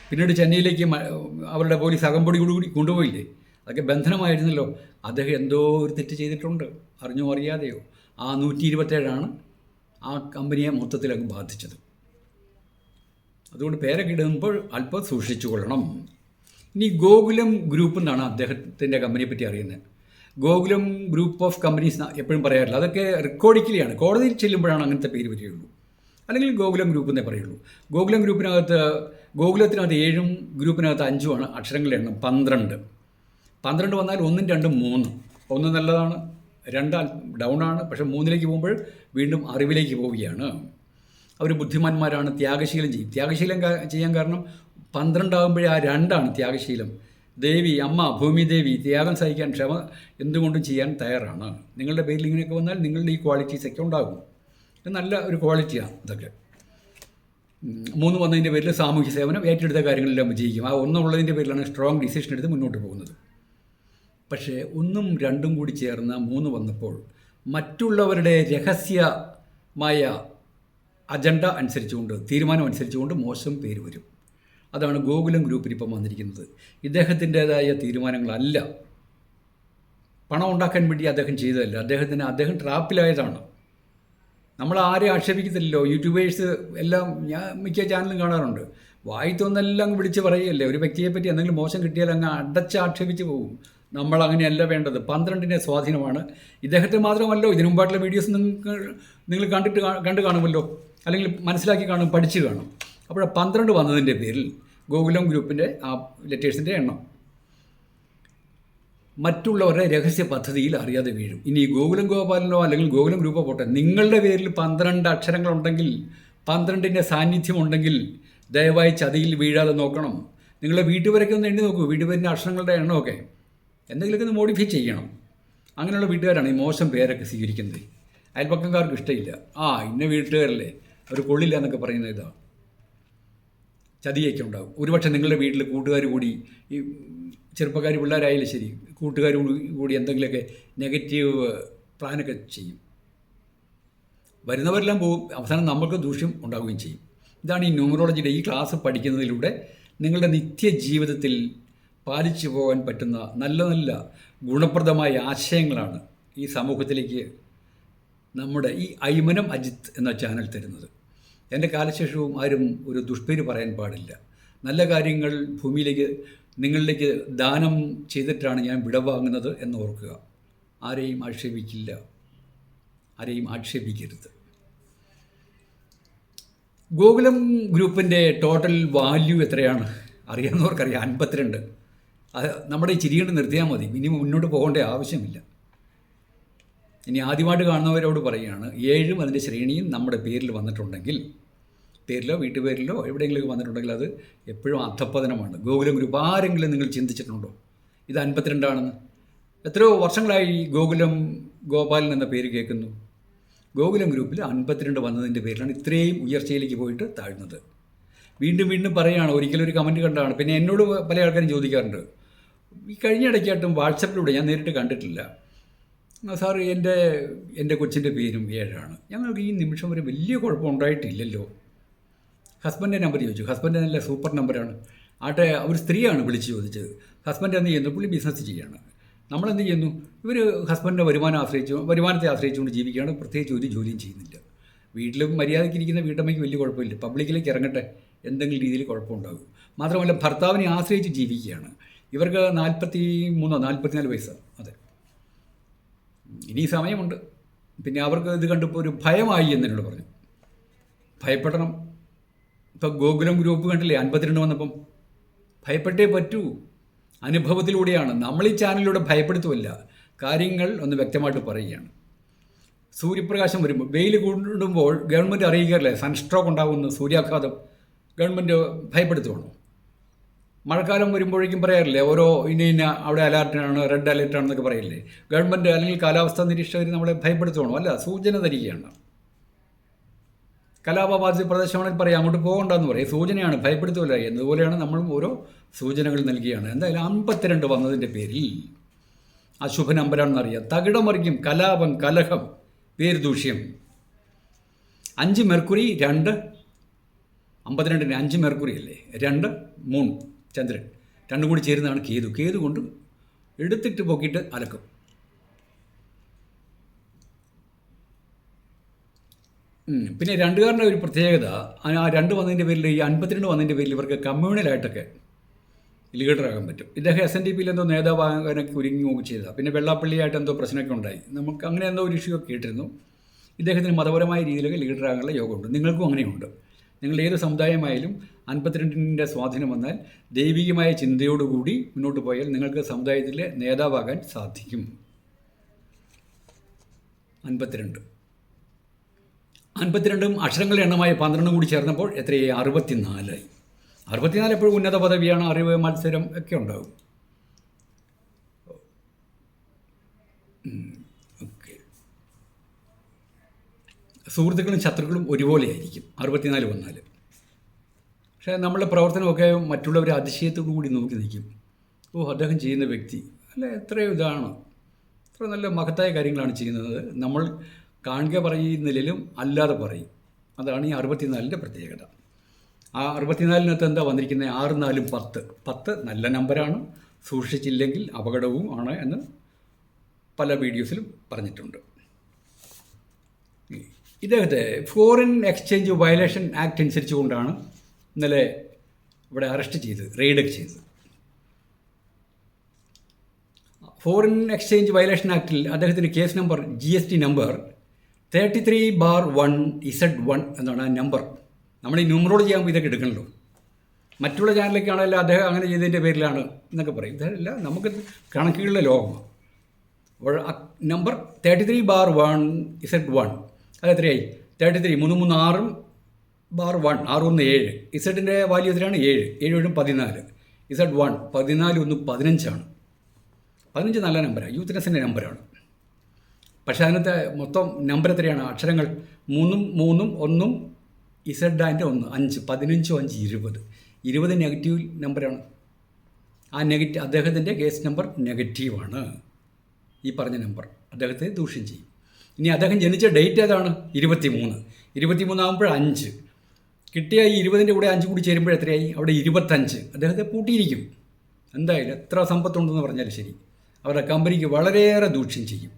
Speaker 1: പിന്നീട് ചെന്നൈയിലേക്ക് അവരുടെ പോലീസ് അകമ്പടി കൂടി കൊണ്ടുപോയില്ലേ, അതൊക്കെ ബന്ധനമായിരുന്നല്ലോ. അദ്ദേഹം എന്തോ ഒരു തെറ്റ് ചെയ്തിട്ടുണ്ട്, അറിഞ്ഞോ അറിയാതെയോ. ആ 127 ആ കമ്പനിയെ മൊത്തത്തിലങ്ങ് ബാധിച്ചത്. അതുകൊണ്ട് പേരൊക്കെ ഇടുമ്പോൾ അല്പം സൂക്ഷിച്ചു കൊള്ളണം. ഇനി ഗോകുലം ഗ്രൂപ്പ് എന്നാണ് അദ്ദേഹത്തിൻ്റെ കമ്പനിയെ പറ്റി അറിയുന്നത്. ഗോകുലം ഗ്രൂപ്പ് ഓഫ് കമ്പനീസ് എപ്പോഴും പറയാറില്ല, അതൊക്കെ റെക്കോർഡിക്കലിയാണ്. കോടതിയിൽ ചെല്ലുമ്പോഴാണ് അങ്ങനത്തെ പേര് വരികയുള്ളൂ, അല്ലെങ്കിൽ ഗോകുലം ഗ്രൂപ്പ് എന്നേ പറയുള്ളൂ. ഗോകുലം ഗ്രൂപ്പിനകത്ത്, ഗോകുലത്തിനകത്ത് 7 ഗ്രൂപ്പിനകത്ത് 5 അക്ഷരങ്ങളുടെ എണ്ണം 12. 12 വന്നാൽ 1, 2, 3. 1 നല്ലതാണ്, 2 ഡൗൺ ആണ്. പക്ഷേ 3ലേക്ക് പോകുമ്പോൾ വീണ്ടും അറിവിലേക്ക് പോവുകയാണ്. അവർ ബുദ്ധിമാന്മാരാണ്, ത്യാഗശീലം ചെയ്യും. ത്യാഗശീലം ചെയ്യാൻ കാരണം 12 ആകുമ്പോഴേ ആ 2 ത്യാഗശീലം. ദേവി, അമ്മ, ഭൂമിദേവി ത്യാഗം സഹിക്കാൻ, ക്ഷമ എന്തുകൊണ്ടും ചെയ്യാൻ തയ്യാറാണ്. നിങ്ങളുടെ പേരിൽ ഇങ്ങനെയൊക്കെ വന്നാൽ നിങ്ങളുടെ ഈ ക്വാളിറ്റീസൊക്കെ ഉണ്ടാകും. ഇത് നല്ല ഒരു ക്വാളിറ്റിയാണ് ഇതൊക്കെ. 3 വന്നതിൻ്റെ പേരിൽ സാമൂഹ്യ സേവനം, ഏറ്റെടുത്ത കാര്യങ്ങളെല്ലാം വിജയിക്കും. ആ 1 ഉള്ളതിൻ്റെ പേരിലാണ് സ്ട്രോങ് ഡിസിഷൻ എടുത്ത് മുന്നോട്ട് പോകുന്നത്. പക്ഷേ 1ഉം 2ഉം കൂടി ചേർന്ന് 3 വന്നപ്പോൾ മറ്റുള്ളവരുടെ രഹസ്യമായ അജണ്ട അനുസരിച്ചുകൊണ്ട്, തീരുമാനം അനുസരിച്ചുകൊണ്ട് മോശം പേര് വരും. അതാണ് ഗോകുലം ഗ്രൂപ്പിൽ ഇപ്പം വന്നിരിക്കുന്നത്. ഇദ്ദേഹത്തിൻ്റേതായ തീരുമാനങ്ങളല്ല, പണം ഉണ്ടാക്കാൻ വേണ്ടി അദ്ദേഹം ചെയ്തതല്ല. അദ്ദേഹം ട്രാപ്പിലായതാണ്. നമ്മൾ ആരെയും ആക്ഷേപിക്കത്തില്ലല്ലോ. യൂട്യൂബേഴ്സ് എല്ലാം ഞാൻ മിക്ക ചാനലും കാണാറുണ്ട്. വായിത്തൊന്നെല്ലാം വിളിച്ച് പറയുകയല്ലേ. ഒരു വ്യക്തിയെപ്പറ്റി എന്തെങ്കിലും മോശം കിട്ടിയാൽ അങ്ങ് ആക്ഷേപിച്ച് പോകും. നമ്മൾ അങ്ങനെയല്ല വേണ്ടത്. 12ൻ്റെ സ്വാധീനമാണ്. ഇദ്ദേഹത്തെ മാത്രമല്ലോ, ഇതിനു മുമ്പായിട്ടുള്ള വീഡിയോസ് നിങ്ങൾ കണ്ടു കാണുമല്ലോ, അല്ലെങ്കിൽ മനസ്സിലാക്കി കാണും, പഠിച്ച് കാണും. അപ്പോൾ 12 വന്നതിൻ്റെ പേരിൽ ഗോകുലം ഗ്രൂപ്പിൻ്റെ ആ ലെറ്റേഴ്സിൻ്റെ എണ്ണം മറ്റുള്ളവരുടെ രഹസ്യ പദ്ധതിയിൽ അറിയാതെ വീഴും. ഇനി ഗോകുലം ഗോപാലനോ അല്ലെങ്കിൽ ഗോകുലം ഗ്രൂപ്പോ പോട്ടെ, നിങ്ങളുടെ പേരിൽ 12 അക്ഷരങ്ങളുണ്ടെങ്കിൽ, 12ൻ്റെ സാന്നിധ്യം ഉണ്ടെങ്കിൽ ദയവായി ചതിയിൽ വീഴാതെ നോക്കണം. നിങ്ങളുടെ വീട്ടുപേരൊക്കെ ഒന്ന് എണ്ണി നോക്കൂ, വീട്ടുപേരിൻ്റെ അക്ഷരങ്ങളുടെ എണ്ണമൊക്കെ എന്തെങ്കിലുമൊക്കെ ഒന്ന് മോഡിഫൈ ചെയ്യണം. അങ്ങനെയുള്ള വീട്ടുകാരാണ് ഈ മോശം പേരൊക്കെ സ്വീകരിക്കുന്നത്. അയൽപ്പക്കംകാർക്ക് ഇഷ്ടമില്ല. ഇന്ന വീട്ടുകാരല്ലേ, അവർ കൊള്ളില്ല എന്നൊക്കെ പറയുന്ന ഇതാണ്. ചതിയൊക്കെ ഉണ്ടാകും. ഒരുപക്ഷെ നിങ്ങളുടെ വീട്ടിൽ കൂട്ടുകാർ കൂടി, ഈ ചെറുപ്പക്കാർ പിള്ളേരായാലും ശരി, കൂട്ടുകാർ കൂടി എന്തെങ്കിലുമൊക്കെ നെഗറ്റീവ് പ്ലാനൊക്കെ ചെയ്യും. വരുന്നവരെല്ലാം പോകും, അവസാനം നമുക്ക് ദൂഷ്യം ഉണ്ടാവുകയും ചെയ്യും. ഇതാണ് ഈ ന്യൂമറോളജിയുടെ ഈ ക്ലാസ് പഠിക്കുന്നതിലൂടെ നിങ്ങളുടെ നിത്യജീവിതത്തിൽ പാലിച്ചു പോകാൻ പറ്റുന്ന നല്ല നല്ല ഗുണപ്രദമായ ആശയങ്ങളാണ് ഈ സമൂഹത്തിലേക്ക് നമ്മുടെ ഈ അയ്മനം അജിത്ത് എന്ന ചാനൽ തരുന്നത്. എൻ്റെ കാലശേഷവും ആരും ഒരു ദുഷ്പേര് പറയാൻ പാടില്ല. നല്ല കാര്യങ്ങൾ ഭൂമിയിലേക്ക്, നിങ്ങളിലേക്ക് ദാനം ചെയ്തിട്ടാണ് ഞാൻ വിടവാങ്ങുന്നത് എന്ന് ഓർക്കുക. ആരെയും ആക്ഷേപിക്കില്ല, ആരെയും ആക്ഷേപിക്കരുത്. ഗോകുലം ഗ്രൂപ്പിൻ്റെ ടോട്ടൽ വാല്യൂ എത്രയാണ് അറിയാവുന്നവർക്കറിയാം, 52. അത് നമ്മുടെ ഈ ചിരികൊണ്ട് നിർത്തിയാൽ മതി, ഇനി മുന്നോട്ട് പോകേണ്ട ആവശ്യമില്ല. ഇനി ആദ്യമായിട്ട് കാണുന്നവരോട് പറയുകയാണ്, 7ഉം അതിൻ്റെ ശ്രേണിയും നമ്മുടെ പേരിൽ വന്നിട്ടുണ്ടെങ്കിൽ, പേരിലോ വീട്ടുപേരിലോ എവിടെയെങ്കിലും വന്നിട്ടുണ്ടെങ്കിൽ അത് എപ്പോഴും അധപ്പതനമാണ്. ഗോകുലം ഗ്രൂപ്പ് ആരെങ്കിലും നിങ്ങൾ ചിന്തിച്ചിട്ടുണ്ടോ ഇത് 52 എത്രയോ വർഷങ്ങളായി ഗോകുലം ഗോപാലൻ എന്ന പേര് കേൾക്കുന്നു. ഗോകുലം ഗ്രൂപ്പിൽ 52 വന്നതിൻ്റെ പേരിലാണ് ഇത്രയും ഉയർച്ചയിലേക്ക് പോയിട്ട് താഴ്ന്നത്. വീണ്ടും വീണ്ടും പറയുകയാണ്. ഒരിക്കലൊരു കമൻറ്റ് കണ്ടാണ്. പിന്നെ എന്നോട് പല ആൾക്കാരും ചോദിക്കാറുണ്ട്, ഈ കഴിഞ്ഞ ഇടയ്ക്കായിട്ടും വാട്സപ്പിലൂടെ, ഞാൻ നേരിട്ട് കണ്ടിട്ടില്ല, സാർ എൻ്റെ കൊച്ചിൻ്റെ പേരും 7 ഞങ്ങൾക്ക് ഈ നിമിഷം വരെ വലിയ കുഴപ്പമുണ്ടായിട്ടില്ലല്ലോ. ഹസ്ബൻഡിൻ്റെ നമ്പർ ചോദിച്ചു. ഹസ്ബൻഡ് നല്ല സൂപ്പർ നമ്പറാണ്. ഒരു സ്ത്രീയാണ് വിളിച്ച് ചോദിച്ചത്. ഹസ്ബൻഡ് എന്ത് ചെയ്യുന്നു? പുള്ളി ബിസിനസ് ചെയ്യുകയാണ്. നമ്മളെന്ത് ചെയ്യുന്നു? ഇവർ ഹസ്ബൻഡിൻ്റെ വരുമാനത്തെ ആശ്രയിച്ചുകൊണ്ട് ജീവിക്കുകയാണ്. പ്രത്യേകിച്ച് ഒരു ജോലിയും ചെയ്യുന്നില്ല. വീട്ടിലും മര്യാദയ്ക്കിരിക്കുന്ന വീട്ടമ്മയ്ക്ക് വലിയ കുഴപ്പമില്ല. പബ്ലിക്കിലേക്ക് ഇറങ്ങട്ടെ, എന്തെങ്കിലും രീതിയിൽ കുഴപ്പമുണ്ടാകും. മാത്രമല്ല ഭർത്താവിനെ ആശ്രയിച്ച് ജീവിക്കുകയാണ്. ഇവർക്ക് 43-44 വയസ്സാണ്. അതെ, ഇനി സമയമുണ്ട്. പിന്നെ അവർക്ക് ഇത് കണ്ടപ്പോൾ ഒരു ഭയമായി എന്നോട് പറഞ്ഞു. ഭയപ്പെടണം. ഇപ്പം ഗോകുലം ഗ്രൂപ്പ് കണ്ടില്ലേ 52 വന്നപ്പം? ഭയപ്പെട്ടേ പറ്റൂ. അനുഭവത്തിലൂടെയാണ്. നമ്മൾ ഈ ചാനലിലൂടെ ഭയപ്പെടുത്തുമല്ല, കാര്യങ്ങൾ ഒന്ന് വ്യക്തമായിട്ട് പറയുകയാണ്. സൂര്യപ്രകാശം വരുമ്പോൾ, വെയിൽ കൂടുമ്പോൾ ഗവൺമെൻറ് അറിയിക്കാറില്ലേ സൺസ്ട്രോക്ക് ഉണ്ടാകുമെന്ന്, സൂര്യാഘാതം? ഗവൺമെൻറ് ഭയപ്പെടുത്തുവാണോ? മഴക്കാലം വരുമ്പോഴേക്കും പറയാറില്ലേ ഓരോ ഇന്ന അവിടെ അലർട്ടാണ്, റെഡ് അലർട്ടാണെന്നൊക്കെ പറയില്ലേ? ഗവൺമെൻറ് അല്ലെങ്കിൽ കാലാവസ്ഥാ നിരീക്ഷകർ നമ്മളെ ഭയപ്പെടുത്തുവാണോ? അല്ല, സൂചന തരികയാണ്. കലാപബാധിത പ്രദേശമാണെങ്കിൽ പറയാം അങ്ങോട്ട് പോകണ്ടെന്ന് പറയും, സൂചനയാണ്, ഭയപ്പെടുത്തുമല്ല. എന്നതുപോലെയാണ് നമ്മളും ഓരോ സൂചനകൾ നൽകിയാണ്. എന്തായാലും 52 വന്നതിൻ്റെ പേരിൽ അശുഭ നമ്പരാണെന്നറിയാം. തകിടം മറിക്കും, കലാപം, കലഹം, പേര് ദൂഷ്യം. 5 മെർക്കുറി 2, 52-ന് 5 മെർക്കുറി അല്ലേ, 2 3 ചന്ദ്രൻ, 2 കൂടി ചേരുന്നതാണ് കേതു. കേതു കൊണ്ട് എടുത്തിട്ട് പൊക്കിയിട്ട് അലക്കും. പിന്നെ 2കാരൻ്റെ ഒരു പ്രത്യേകത, ആ 2 വന്നതിൻ്റെ പേരിൽ, ഈ 52 വന്നതിൻ്റെ പേരിൽ ഇവർക്ക് കമ്മ്യൂണലായിട്ടൊക്കെ ലീഡറാകാൻ പറ്റും. ഇദ്ദേഹം SNDPയിൽ എന്തോ നേതാവാകാനൊക്കെ ഒരുങ്ങി ചെയ്തതാണ്. പിന്നെ വെള്ളാപ്പള്ളിയായിട്ട് എന്തോ പ്രശ്നമൊക്കെ ഉണ്ടായി. നമുക്ക് അങ്ങനെ എന്തോ ഒരു ഇഷ്യൂ ഒക്കെ കേട്ടിരുന്നു. ഇദ്ദേഹത്തിന് മതപരമായ രീതിയിലൊക്കെ ലീഡറാകാനുള്ള യോഗമുണ്ട്. നിങ്ങൾക്കും അങ്ങനെയുണ്ട്. നിങ്ങൾ ഏത് സമുദായമായാലും 52ൻ്റെ സ്വാധീനം വന്നാൽ ദൈവികമായ ചിന്തയോടുകൂടി മുന്നോട്ട് പോയാൽ നിങ്ങൾക്ക് സമുദായത്തിലെ നേതാവാകാൻ സാധിക്കും. 52 അക്ഷരങ്ങളുടെ എണ്ണമായ 12 കൂടി ചേർന്നപ്പോൾ എത്രയായി? 64 ആയി. 64 എപ്പോഴും ഉന്നത പദവിയാണ്, അറിവ്, മത്സരം ഒക്കെ ഉണ്ടാകും. ഓക്കെ. സുഹൃത്തുക്കളും ശത്രുക്കളും ഒരുപോലെയായിരിക്കും 64 വന്നാൽ. പക്ഷേ നമ്മളുടെ പ്രവർത്തനമൊക്കെ മറ്റുള്ളവരെ അതിശയത്തോടു കൂടി നോക്കി നിൽക്കും. ഓ, അദ്ദേഹം ചെയ്യുന്ന വ്യക്തി അല്ല, എത്രയോ ഇതാണ്, എത്ര നല്ല മഹത്തായ കാര്യങ്ങളാണ് ചെയ്യുന്നത്. നമ്മൾ കാണുക പറയുന്നതിലും അല്ലാതെ പറയും. അതാണ് ഈ 64ൻ്റെ പ്രത്യേകത. ആ 64-നകത്ത് എന്താ വന്നിരിക്കുന്നത്? 6 4 10. 10 നല്ല നമ്പറാണ്, സൂക്ഷിച്ചില്ലെങ്കിൽ അപകടവും ആണ് എന്ന് പല വീഡിയോസിലും പറഞ്ഞിട്ടുണ്ട്. ഇദ്ദേഹത്തെ ഫോറിൻ എക്സ്ചേഞ്ച് വയലേഷൻ ആക്ട് അനുസരിച്ചുകൊണ്ടാണ് ഇന്നലെ ഇവിടെ അറസ്റ്റ് ചെയ്തത്, റെയ്ഡൊക്കെ ചെയ്തത്. ഫോറിൻ എക്സ്ചേഞ്ച് വയലേഷൻ ആക്ടിൽ അദ്ദേഹത്തിൻ്റെ case number GST number 33/1Z1 എന്നാണ് ആ നമ്പർ. നമ്മൾ ഈ ന്യൂമറോളജി ആകുമ്പോൾ ഇതൊക്കെ എടുക്കണല്ലോ. മറ്റുള്ള ചാനലൊക്കെ ആണെങ്കിലും അദ്ദേഹം അങ്ങനെ ചെയ്തതിൻ്റെ പേരിലാണ് എന്നൊക്കെ പറയും. ഇതല്ല, നമുക്ക് കണക്കുകളുടെ ലോകമാണ്. അപ്പോൾ നമ്പർ 33/1Z1 അത് എത്രയായി? 33 3 3 6/1 6 1 7. ഇസഡിൻ്റെ വാല്യൂ എത്രയാണ്? 7 7 14. Z1 14 1 15 15 നല്ല നമ്പറാണ്, യൂത്ത്നെസ്സിൻ്റെ നമ്പറാണ്. പക്ഷേ അതിനകത്ത് മൊത്തം നമ്പർ എത്രയാണ്? അക്ഷരങ്ങൾ 3 3 1 Z ആൻഡ് 1 5 15 5 20. 20 നെഗറ്റീവ് നമ്പറാണ്. ആ നെഗറ്റീവ് അദ്ദേഹത്തിൻ്റെ കേസ് നമ്പർ നെഗറ്റീവാണ്. ഈ പറഞ്ഞ നമ്പർ അദ്ദേഹത്തെ ദൂഷ്യം ചെയ്യും. ഇനി അദ്ദേഹം ജനിച്ച ഡേറ്റ് ഏതാണ്? 23 ആകുമ്പോൾ 5 കിട്ടിയ ഈ 20ൻ്റെ കൂടെ 5 കൂടി ചേരുമ്പോൾ എത്രയായി? അവിടെ 25. അദ്ദേഹത്തെ പൂട്ടിയിരിക്കും. എന്തായാലും എത്ര സമ്പത്തുണ്ടെന്ന് പറഞ്ഞാലും ശരി, അവരുടെ കമ്പനിക്ക് വളരെയേറെ ദൂഷ്യം ചെയ്യും.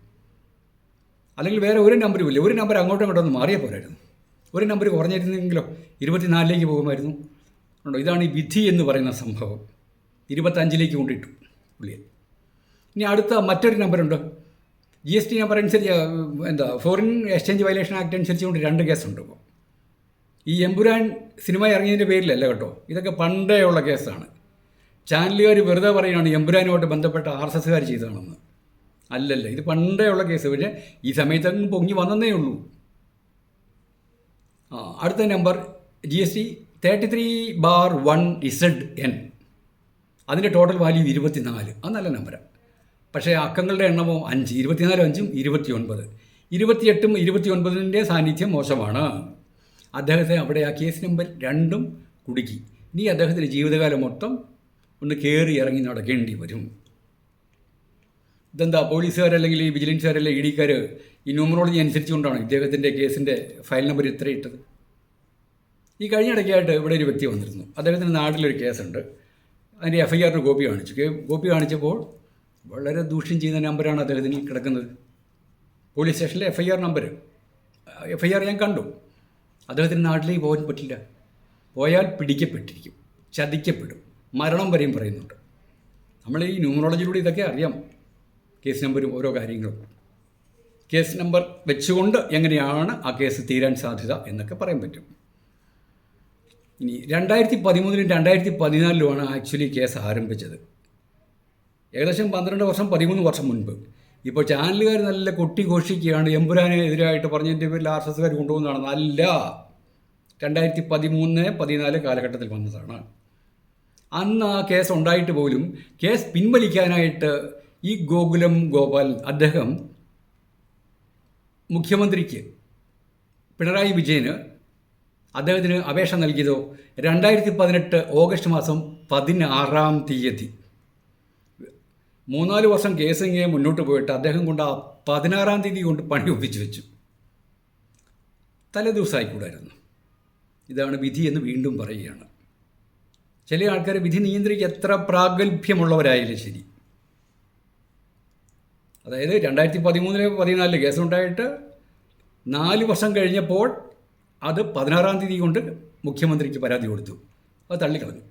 Speaker 1: അല്ലെങ്കിൽ വേറെ ഒരു നമ്പറുമില്ല, ഒരു നമ്പർ അങ്ങോട്ടും ഇങ്ങോട്ടൊന്നും മാറിയാൽ പോരായിരുന്നു. ഒരു നമ്പർ കുറഞ്ഞിരുന്നെങ്കിലോ 24ലേക്ക് പോകുമായിരുന്നു. ഉണ്ടോ? ഇതാണ് ഈ വിധി എന്ന് പറയുന്ന സംഭവം. 25ലേക്ക് കൊണ്ടിട്ടു പുള്ളിയെ. ഇനി അടുത്ത മറ്റൊരു നമ്പറുണ്ട്, GST നമ്പർ അനുസരിച്ച് ഫോറിൻ എക്സ്ചേഞ്ച് വയലേഷൻ ആക്ട് അനുസരിച്ച് കൊണ്ട് 2 കേസുണ്ട്. ഇപ്പോൾ ഈ എമ്പുരാൻ സിനിമ ഇറങ്ങിയതിൻ്റെ പേരിലല്ല കേട്ടോ, ഇതൊക്കെ പണ്ടേ ഉള്ള കേസാണ്. ചാനലുകാർ വെറുതെ പറയുകയാണ് എമ്പുരാനുമായിട്ട് ബന്ധപ്പെട്ട RSSകാർ ചെയ്തതാണെന്ന്. അല്ലല്ല, ഇത് പണ്ടേ ഉള്ള കേസ്. പക്ഷേ ഈ സമയത്തങ്ങ് പൊങ്ങി വന്നതേ ഉള്ളൂ. അടുത്ത നമ്പർ GST 33/1ZN. അതിൻ്റെ ടോട്ടൽ വാല്യൂ 24. അത് നല്ല നമ്പറാണ്. പക്ഷേ അക്കങ്ങളുടെ എണ്ണമോ 5. 24 5 29. 28 29ൻ്റെ സാന്നിധ്യം മോശമാണ്. അദ്ദേഹത്തെ അവിടെ ആ കേസ് നമ്പർ 2 കുടുക്കി. ഇനി അദ്ദേഹത്തിൻ്റെ ജീവിതകാലം മൊത്തം ഒന്ന് കയറി ഇറങ്ങി നടക്കേണ്ടി വരും. ഇതെന്താ, പോലീസുകാരല്ലെങ്കിൽ ഈ വിജിലൻസുകാരല്ലേ ED-ക്കാർ ഈ ന്യൂമറോളജി അനുസരിച്ചുകൊണ്ടാണ് ഇദ്ദേഹത്തിൻ്റെ കേസിൻ്റെ ഫയൽ നമ്പർ ഇത്ര ഇട്ടത്. ഈ കഴിഞ്ഞിടയ്ക്കായിട്ട് ഇവിടെ ഒരു വ്യക്തി വന്നിരുന്നു. അദ്ദേഹത്തിൻ്റെ നാട്ടിലൊരു കേസുണ്ട്. അതിൻ്റെ FIR കോപ്പി കാണിച്ചു. കോപ്പി കാണിച്ചപ്പോൾ വളരെ ദൂഷ്യം ചെയ്യുന്ന നമ്പറാണ് അദ്ദേഹത്തിന് കിടക്കുന്നത്. പോലീസ് സ്റ്റേഷനിലെ FIR നമ്പർ. FIR ഞാൻ കണ്ടു. അദ്ദേഹത്തിൻ്റെ നാട്ടിലേക്ക് പോകാൻ പറ്റില്ല. പോയാൽ പിടിക്കപ്പെട്ടിരിക്കും, ചതിക്കപ്പെടും, മരണം വരെയും പറയുന്നുണ്ട്. നമ്മൾ ഈ ന്യൂമറോളജിയിലൂടെ ഇതൊക്കെ അറിയാം, കേസ് നമ്പരും ഓരോ കാര്യങ്ങളും. കേസ് നമ്പർ വെച്ചുകൊണ്ട് എങ്ങനെയാണ് ആ കേസ് തീരാൻ സാധ്യത എന്നൊക്കെ പറയാൻ പറ്റും. ഇനി 2013 2014 ആക്ച്വലി കേസ് ആരംഭിച്ചത്. ഏകദേശം 12 വർഷം 13 വർഷം മുൻപ്. ഇപ്പോൾ ചാനലുകാർ നല്ല കൊട്ടി ഘോഷിക്കുകയാണ് എമ്പുരാനെ എതിരായിട്ട് പറഞ്ഞതിൻ്റെ പേരിൽ RSSകാർ കൊണ്ടുപോകുന്നതാണ്. അല്ല, 2013 14 കാലഘട്ടത്തിൽ വന്നതാണ്. അന്ന് ആ കേസ് ഉണ്ടായിട്ട് പോലും കേസ് പിൻവലിക്കാനായിട്ട് ഈ ഗോകുലം ഗോപാൽ അദ്ദേഹം മുഖ്യമന്ത്രിക്ക് പിണറായി വിജയന് അദ്ദേഹത്തിന് അപേക്ഷ നൽകിയതോ 2018 ഓഗസ്റ്റ് മാസം 16-ാം തീയതി. 3-4 വർഷം കേസ് ഇങ്ങനെ മുന്നോട്ട് പോയിട്ട് അദ്ദേഹം കൊണ്ട് ആ 16-ാം തീയതി കൊണ്ട് പണി ഒപ്പിച്ചു വെച്ചു. തലേദിവസമായിക്കൂടായിരുന്നു. ഇതാണ് വിധി എന്ന് വീണ്ടും പറയുകയാണ്. ചില ആൾക്കാർ വിധി നിയന്ത്രിക്ക് എത്ര പ്രാഗൽഭ്യമുള്ളവരായാലും ശരി, അതായത് 2013 14 കേസുണ്ടായിട്ട് 4 വർഷം കഴിഞ്ഞപ്പോൾ അത് 16-ാം തീയതി കൊണ്ട് മുഖ്യമന്ത്രിക്ക് പരാതി കൊടുത്തു. അത് തള്ളിക്കളഞ്ഞു,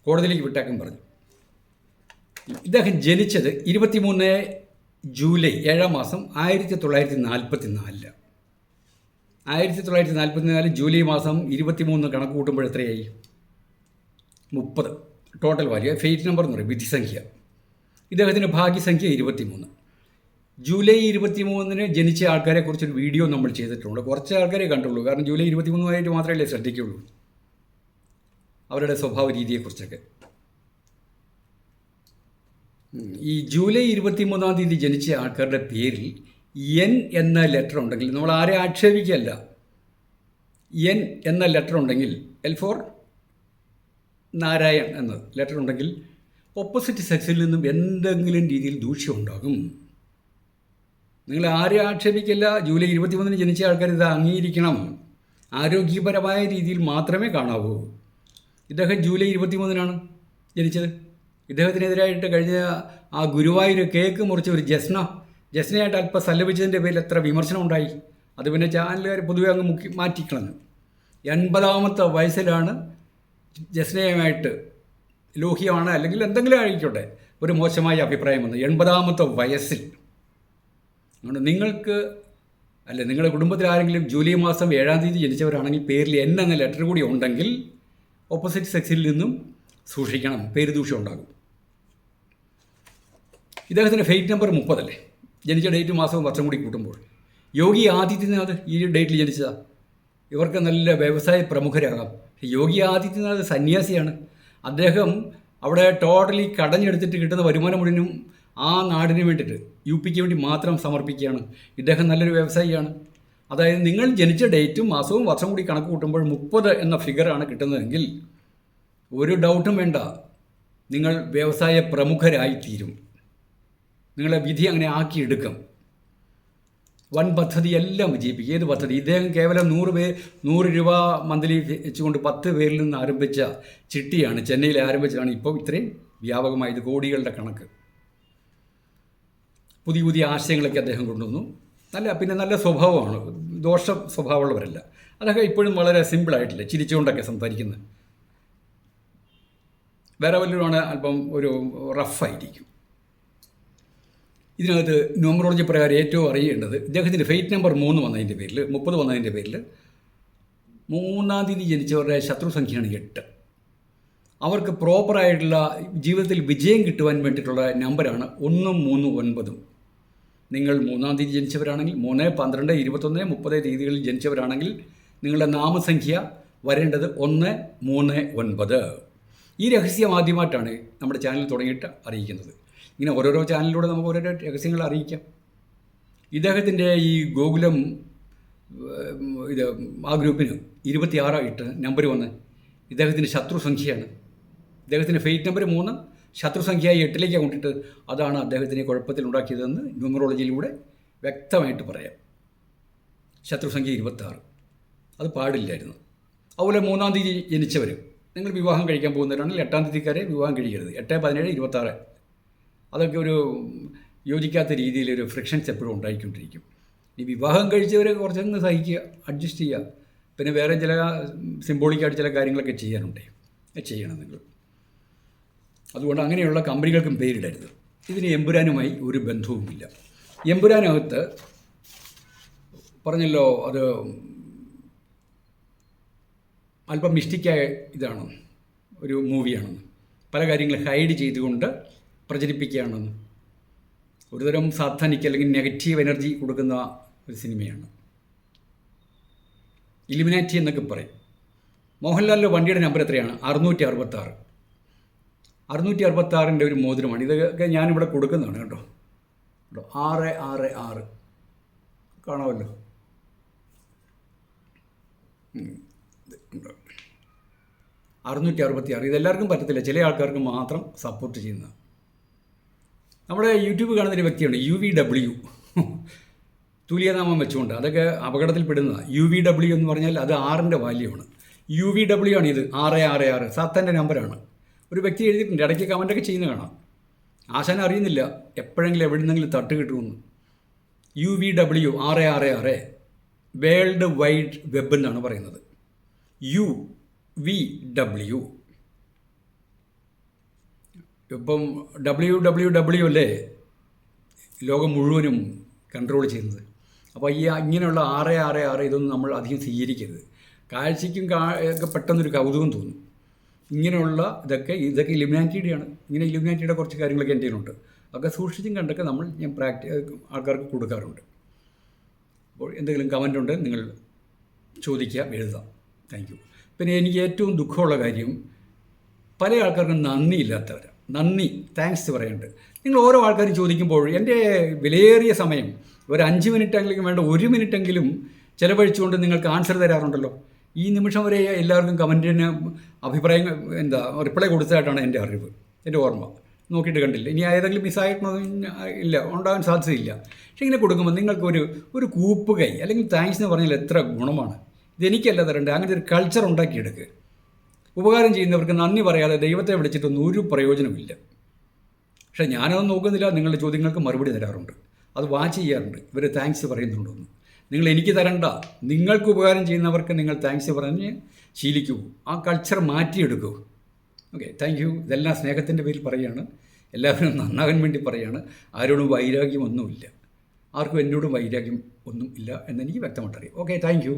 Speaker 1: കോടതിയിലേക്ക് വിട്ടേക്കാൻ പറഞ്ഞു. ഇദ്ദേഹം ജനിച്ചത് 23 ജൂലൈ 7-ാം മാസം 1944. 1944 ജൂലൈ മാസം 23 കണക്ക് കൂട്ടുമ്പോൾ എത്രയായി? 30. ടോട്ടൽ വാല്യൂ, ഫെയ്റ്റ് നമ്പർ എന്ന് പറയും, വിധിസംഖ്യ. ഇദ്ദേഹത്തിൻ്റെ ഭാഗ്യസംഖ്യ 23. ജൂലൈ 23 ജനിച്ച ആൾക്കാരെക്കുറിച്ചൊരു വീഡിയോ നമ്മൾ ചെയ്തിട്ടുണ്ട്. കുറച്ച് ആൾക്കാരെ കണ്ടുള്ളൂ, കാരണം ജൂലൈ 23 മാത്രമല്ലേ ശ്രദ്ധിക്കുള്ളൂ അവരുടെ സ്വഭാവ രീതിയെക്കുറിച്ചൊക്കെ. ഈ ജൂലൈ 23-ാം തീയതി ജനിച്ച ആൾക്കാരുടെ പേരിൽ എൻ എന്ന ലെറ്റർ ഉണ്ടെങ്കിൽ, നമ്മൾ ആരെ ആക്ഷേപിക്കല്ല, എൻ എന്ന ലെറ്റർ ഉണ്ടെങ്കിൽ, L for നാരായൺ എന്ന ലെറ്റർ ഉണ്ടെങ്കിൽ ഓപ്പോസിറ്റ് സെക്സിൽ നിന്നും എന്തെങ്കിലും രീതിയിൽ ദൂഷ്യം ഉണ്ടാകും. നിങ്ങൾ ആരെ ആക്ഷേപിക്കില്ല. ജൂലൈ 23 ജനിച്ച ആൾക്കാർ ഇത് അംഗീകരിക്കണം. ആരോഗ്യപരമായ രീതിയിൽ മാത്രമേ കാണാവൂ. ഇദ്ദേഹം ജൂലൈ 23 ജനിച്ചത്. ഇദ്ദേഹത്തിനെതിരായിട്ട് കഴിഞ്ഞ ആ ഗുരുവായൂർ കേക്ക് മുറിച്ച ഒരു ജസ്നയായിട്ട് അല്പം സല്ലപിച്ചതിൻ്റെ പേരിൽ എത്ര വിമർശനം ഉണ്ടായി. അത് പിന്നെ ചാനലുകാർ പൊതുവെ അങ്ങ് മാറ്റിക്കളഞ്ഞു. 80-ാമത്തെ വയസ്സിലാണ് ജസ്നയുമായിട്ട്, ലോഹ്യമാണ് അല്ലെങ്കിൽ എന്തെങ്കിലും ആയിക്കോട്ടെ, ഒരു മോശമായ അഭിപ്രായം വന്നു 80-ാമത്തെ വയസ്സിൽ. അതുകൊണ്ട് നിങ്ങൾക്ക് അല്ല, നിങ്ങളുടെ കുടുംബത്തിൽ ആരെങ്കിലും ജൂലൈ മാസം 7-ാം തീയതി ജനിച്ചവരാണെങ്കിൽ പേരിൽ എൻ എന്ന ലെറ്റർ കൂടി ഉണ്ടെങ്കിൽ ഓപ്പോസിറ്റ് സെക്സിൽ നിന്നും സൂക്ഷിക്കണം, പേര് ദൂഷ്യം ഉണ്ടാകും. ഇദ്ദേഹത്തിൻ്റെ ഫെയ്റ്റ് നമ്പർ 30 അല്ലേ? ജനിച്ച ഡേറ്റ് മാസവും വർഷം കൂടി കൂട്ടുമ്പോൾ. യോഗി ആദിത്യനാഥ് ഈ ഡേറ്റിൽ ജനിച്ചതാണ്. ഇവർക്ക് നല്ല വ്യവസായ പ്രമുഖരാകാം. യോഗി ആദിത്യനാഥ് സന്യാസിയാണ്. അദ്ദേഹം അവിടെ ടോട്ടലി കടഞ്ഞെടുത്തിട്ട് കിട്ടുന്ന വരുമാനം മുഴുവനും ആ നാടിന് വേണ്ടിയിട്ട്, UP വേണ്ടി മാത്രം സമർപ്പിക്കുകയാണ്. ഇദ്ദേഹം നല്ലൊരു വ്യവസായിയാണ്. അതായത് നിങ്ങൾ ജനിച്ച ഡേറ്റും മാസവും വർഷം കൂടി കണക്ക് കൂട്ടുമ്പോൾ 30 എന്ന ഫിഗറാണ് കിട്ടുന്നതെങ്കിൽ ഒരു ഡൗട്ടും വേണ്ട, നിങ്ങൾ വ്യവസായ പ്രമുഖരായിത്തീരും. നിങ്ങളെ വിധി അങ്ങനെ ആക്കിയെടുക്കും. വൻ പദ്ധതി എല്ലാം വിജയിപ്പിക്കും. ഏത് പദ്ധതി? ഇദ്ദേഹം കേവലം 100 രൂപ മന്ത്ലി വെച്ചുകൊണ്ട് 10 പേരിൽ നിന്ന് ആരംഭിച്ച ചിട്ടിയാണ്, ചെന്നൈയിൽ ആരംഭിച്ചതാണ് ഇപ്പോൾ ഇത്രയും വ്യാപകമായത്. കോടികളുടെ കണക്ക്. പുതിയ പുതിയ ആശയങ്ങളൊക്കെ അദ്ദേഹം കൊണ്ടുവന്നു. പിന്നെ നല്ല സ്വഭാവമാണ്, ദോഷ സ്വഭാവമുള്ളവരല്ല. അതൊക്കെ ഇപ്പോഴും വളരെ സിമ്പിളായിട്ടില്ല, ചിരിച്ചുകൊണ്ടൊക്കെ സംസാരിക്കുന്നത്. വേറെ വല്ലവരുമാണ് അല്പം ഒരു റഫായിരിക്കും. ഇതിനകത്ത് ന്യൂമറോളജി പ്രകാരം ഏറ്റവും അറിയേണ്ടത് ഇദ്ദേഹത്തിൻ്റെ ഫെയ്റ്റ് നമ്പർ 3 വന്നതിൻ്റെ പേരിൽ, 30 വന്നതിൻ്റെ പേരിൽ 3-ാം തീയതി ജനിച്ചവരുടെ ശത്രുസംഖ്യയാണ് 8. അവർക്ക് പ്രോപ്പറായിട്ടുള്ള ജീവിതത്തിൽ വിജയം കിട്ടുവാൻ വേണ്ടിയിട്ടുള്ള നമ്പറാണ് 1, 3, 9. നിങ്ങൾ 3-ാം തീയതി ജനിച്ചവരാണെങ്കിൽ, 3, 12, 21, 30 തീയതികളിൽ ജനിച്ചവരാണെങ്കിൽ നിങ്ങളുടെ നാമസംഖ്യ വരേണ്ടത് 1, 3, 9. ഈ രഹസ്യം ആദ്യമായിട്ടാണ് നമ്മുടെ ചാനൽ തുടങ്ങിയിട്ട് അറിയിക്കുന്നത്. ഇങ്ങനെ ഓരോരോ ചാനലിലൂടെ നമുക്ക് ഓരോരോ രഹസ്യങ്ങൾ അറിയിക്കാം. ഇദ്ദേഹത്തിൻ്റെ ഈ ഗോകുലം ആ ഗ്രൂപ്പിന് 26 നമ്പർ വന്ന് ഇദ്ദേഹത്തിൻ്റെ ശത്രുസംഖ്യയാണ്. ഇദ്ദേഹത്തിൻ്റെ ഫെയ്റ്റ് നമ്പർ 3 ശത്രുസംഖ്യയായി 8ലേക്ക് കൊണ്ടിട്ട് അതാണ് അദ്ദേഹത്തിനെ കുഴപ്പത്തിലുണ്ടാക്കിയതെന്ന് ന്യൂമറോളജിയിലൂടെ വ്യക്തമായിട്ട് പറയാം. ശത്രുസംഖ്യ 26, അത് പാടില്ലായിരുന്നു. അതുപോലെ 3-ാം തീയതി ജനിച്ചവർ, നിങ്ങൾ വിവാഹം കഴിക്കാൻ പോകുന്നവരാണെങ്കിൽ 8-ാം തീയതിക്കാരെ വിവാഹം കഴിക്കരുത്. 8, 17, 26 അതൊക്കെ ഒരു യോജിക്കാത്ത രീതിയിലൊരു ഫ്രിക്ഷൻസ് എപ്പോഴും ഉണ്ടായിക്കൊണ്ടിരിക്കും. ഈ വിവാഹം കഴിച്ചവരെ കുറച്ചൊന്ന് സഹിക്കുക, അഡ്ജസ്റ്റ് ചെയ്യുക. പിന്നെ വേറെ ചില സിംബോളിക്കായിട്ട് ചില കാര്യങ്ങളൊക്കെ ചെയ്യാനുണ്ടേ, ചെയ്യണം നിങ്ങൾ. അതുകൊണ്ട് അങ്ങനെയുള്ള കമ്പനികൾക്കും പേരിടരുത്. ഇതിന് എമ്പുരാനുമായി ഒരു ബന്ധവുമില്ല. എമ്പുരാനകത്ത് പറഞ്ഞല്ലോ അത് അല്പം മിസ്റ്റിക്കായ ഇതാണ്, ഒരു മൂവിയാണെന്ന്. പല കാര്യങ്ങൾ ഹൈഡ് ചെയ്തുകൊണ്ട് പ്രചരിപ്പിക്കുകയാണെന്ന്. ഒരുതരം സാത്താനിക്ക് അല്ലെങ്കിൽ നെഗറ്റീവ് എനർജി കൊടുക്കുന്ന ഒരു സിനിമയാണ്. ഇലുമിനാറ്റി എന്നൊക്കെ പറയും. മോഹൻലാലിൻ്റെ വണ്ടിയുടെ നമ്പർ എത്രയാണ്? 666. 666 ഒരു മോതിരമാണ്. ഇതൊക്കെ ഞാനിവിടെ കൊടുക്കുന്നതാണ് കേട്ടോ. 666 കാണാമല്ലോ. 666. ഇതെല്ലാവർക്കും പറ്റത്തില്ല, ചില ആൾക്കാർക്ക് മാത്രം സപ്പോർട്ട് ചെയ്യുന്ന. നമ്മുടെ യൂട്യൂബ് കാണുന്നൊരു വ്യക്തിയാണ് UVW, തുല്യനാമം വെച്ചുകൊണ്ട്. അതൊക്കെ അപകടത്തിൽപ്പെടുന്നതാണ്. UVW എന്ന് പറഞ്ഞാൽ അത് 6ൻ്റെ വാല്യമാണ്. UVW ആണ് ഇത്. 666 സാത്താൻ്റെ നമ്പറാണ്. ഒരു വ്യക്തി എഴുതിയിട്ടുണ്ട്, ഇടയ്ക്ക് കമൻ്റൊക്കെ ചെയ്യുന്ന കാണാം. ആശാൻ അറിയുന്നില്ല എപ്പോഴെങ്കിലും എവിടെന്നെങ്കിലും തട്ട് കിട്ടുമെന്ന്. UVW 666 വേൾഡ് വൈഡ് വെബ് എന്നാണ് പറയുന്നത്. UVW. ഇപ്പം WWW അല്ലേ ലോകം മുഴുവനും കൺട്രോൾ ചെയ്യുന്നത്. അപ്പോൾ ഇങ്ങനെയുള്ള 666 ഇതൊന്നും നമ്മൾ അധികം സ്വീകരിക്കരുത്. കാഴ്ചയ്ക്കും ഒക്കെ പെട്ടെന്നൊരു കൗതുകം തോന്നും. ഇങ്ങനെയുള്ള ഇതൊക്കെ ഇലുമിനാറ്റിയുടെയാണ്. ഇങ്ങനെ ഇലുമിനാറ്റിയുടെ കുറച്ച് കാര്യങ്ങളൊക്കെ എൻ്റെ കയ്യിലുണ്ട്. അതൊക്കെ സൂക്ഷിച്ചും കണ്ടൊക്കെ ഞാൻ ആൾക്കാർക്ക് കൊടുക്കാറുണ്ട്. അപ്പോൾ എന്തെങ്കിലും കമൻ്റ് ഉണ്ട് നിങ്ങൾ ചോദിക്കുക, എഴുതാം. Thank you. പിന്നെ എനിക്ക് ഏറ്റവും ദുഃഖമുള്ള കാര്യം പല ആൾക്കാർക്കും നന്ദിയില്ലാത്തവരാണ്. നന്ദി, താങ്ക്സ് പറയുന്നുണ്ട്. നിങ്ങൾ ഓരോ ആൾക്കാരും ചോദിക്കുമ്പോൾ എൻ്റെ വിലയേറിയ സമയം ഒരു 5 മിനിറ്റെങ്കിലും വേണ്ട 1 മിനിറ്റെങ്കിലും ചിലവഴിച്ചുകൊണ്ട് നിങ്ങൾക്ക് ആൻസർ തരാറുണ്ടല്ലോ. ഈ നിമിഷം വരെ എല്ലാവർക്കും കമൻറ്റിന് അഭിപ്രായം റിപ്ലൈ കൊടുത്തതായിട്ടാണ് എൻ്റെ അറിവ്, എൻ്റെ ഓർമ്മ. നോക്കിയിട്ട് കണ്ടില്ല. ഇനി ഏതെങ്കിലും മിസ്സായിട്ടോ ഇല്ല, ഉണ്ടാകാൻ സാധ്യതയില്ല. പക്ഷേ ഇങ്ങനെ കൊടുക്കുമ്പോൾ നിങ്ങൾക്ക് ഒരു കൂപ്പുകൈ അല്ലെങ്കിൽ താങ്ക്സ് എന്ന് പറഞ്ഞാൽ എത്ര ഗുണമാണ്. ഇതെനിക്കല്ല തരേണ്ടത്. അങ്ങനെ ഒരു കൾച്ചർ ഉണ്ടാക്കിയെടുക്കുക. ഉപകാരം ചെയ്യുന്നവർക്ക് നന്ദി പറയാതെ ദൈവത്തെ വിളിച്ചിട്ടൊന്നും ഒരു പ്രയോജനമില്ല. പക്ഷേ ഞാനതൊന്നും നോക്കുന്നില്ല. നിങ്ങളുടെ ചോദ്യങ്ങൾക്ക് മറുപടി തരാറുണ്ട്, അത് വാച്ച് ചെയ്യാറുണ്ട്. ഇവർ താങ്ക്സ് പറയുന്നുണ്ടോന്ന്. നിങ്ങൾ എനിക്ക് തരണ്ട, നിങ്ങൾക്ക് ഉപകാരം ചെയ്യുന്നവർക്ക് നിങ്ങൾ താങ്ക്സ് പറഞ്ഞ് ശീലിക്കൂ. ആ കൾച്ചർ മാറ്റിയെടുക്കൂ. Okay, thank you. ഇതെല്ലാം സ്നേഹത്തിൻ്റെ പേരിൽ പറയുകയാണ്. എല്ലാവരും നന്നാകാൻ വേണ്ടി പറയുകയാണ്. ആരോടും വൈരാഗ്യമൊന്നുമില്ല. ആർക്കും എന്നോടും വൈരാഗ്യം ഒന്നും ഇല്ല എന്നെനിക്ക് വ്യക്തമായിട്ടറിയാം. Okay, thank U.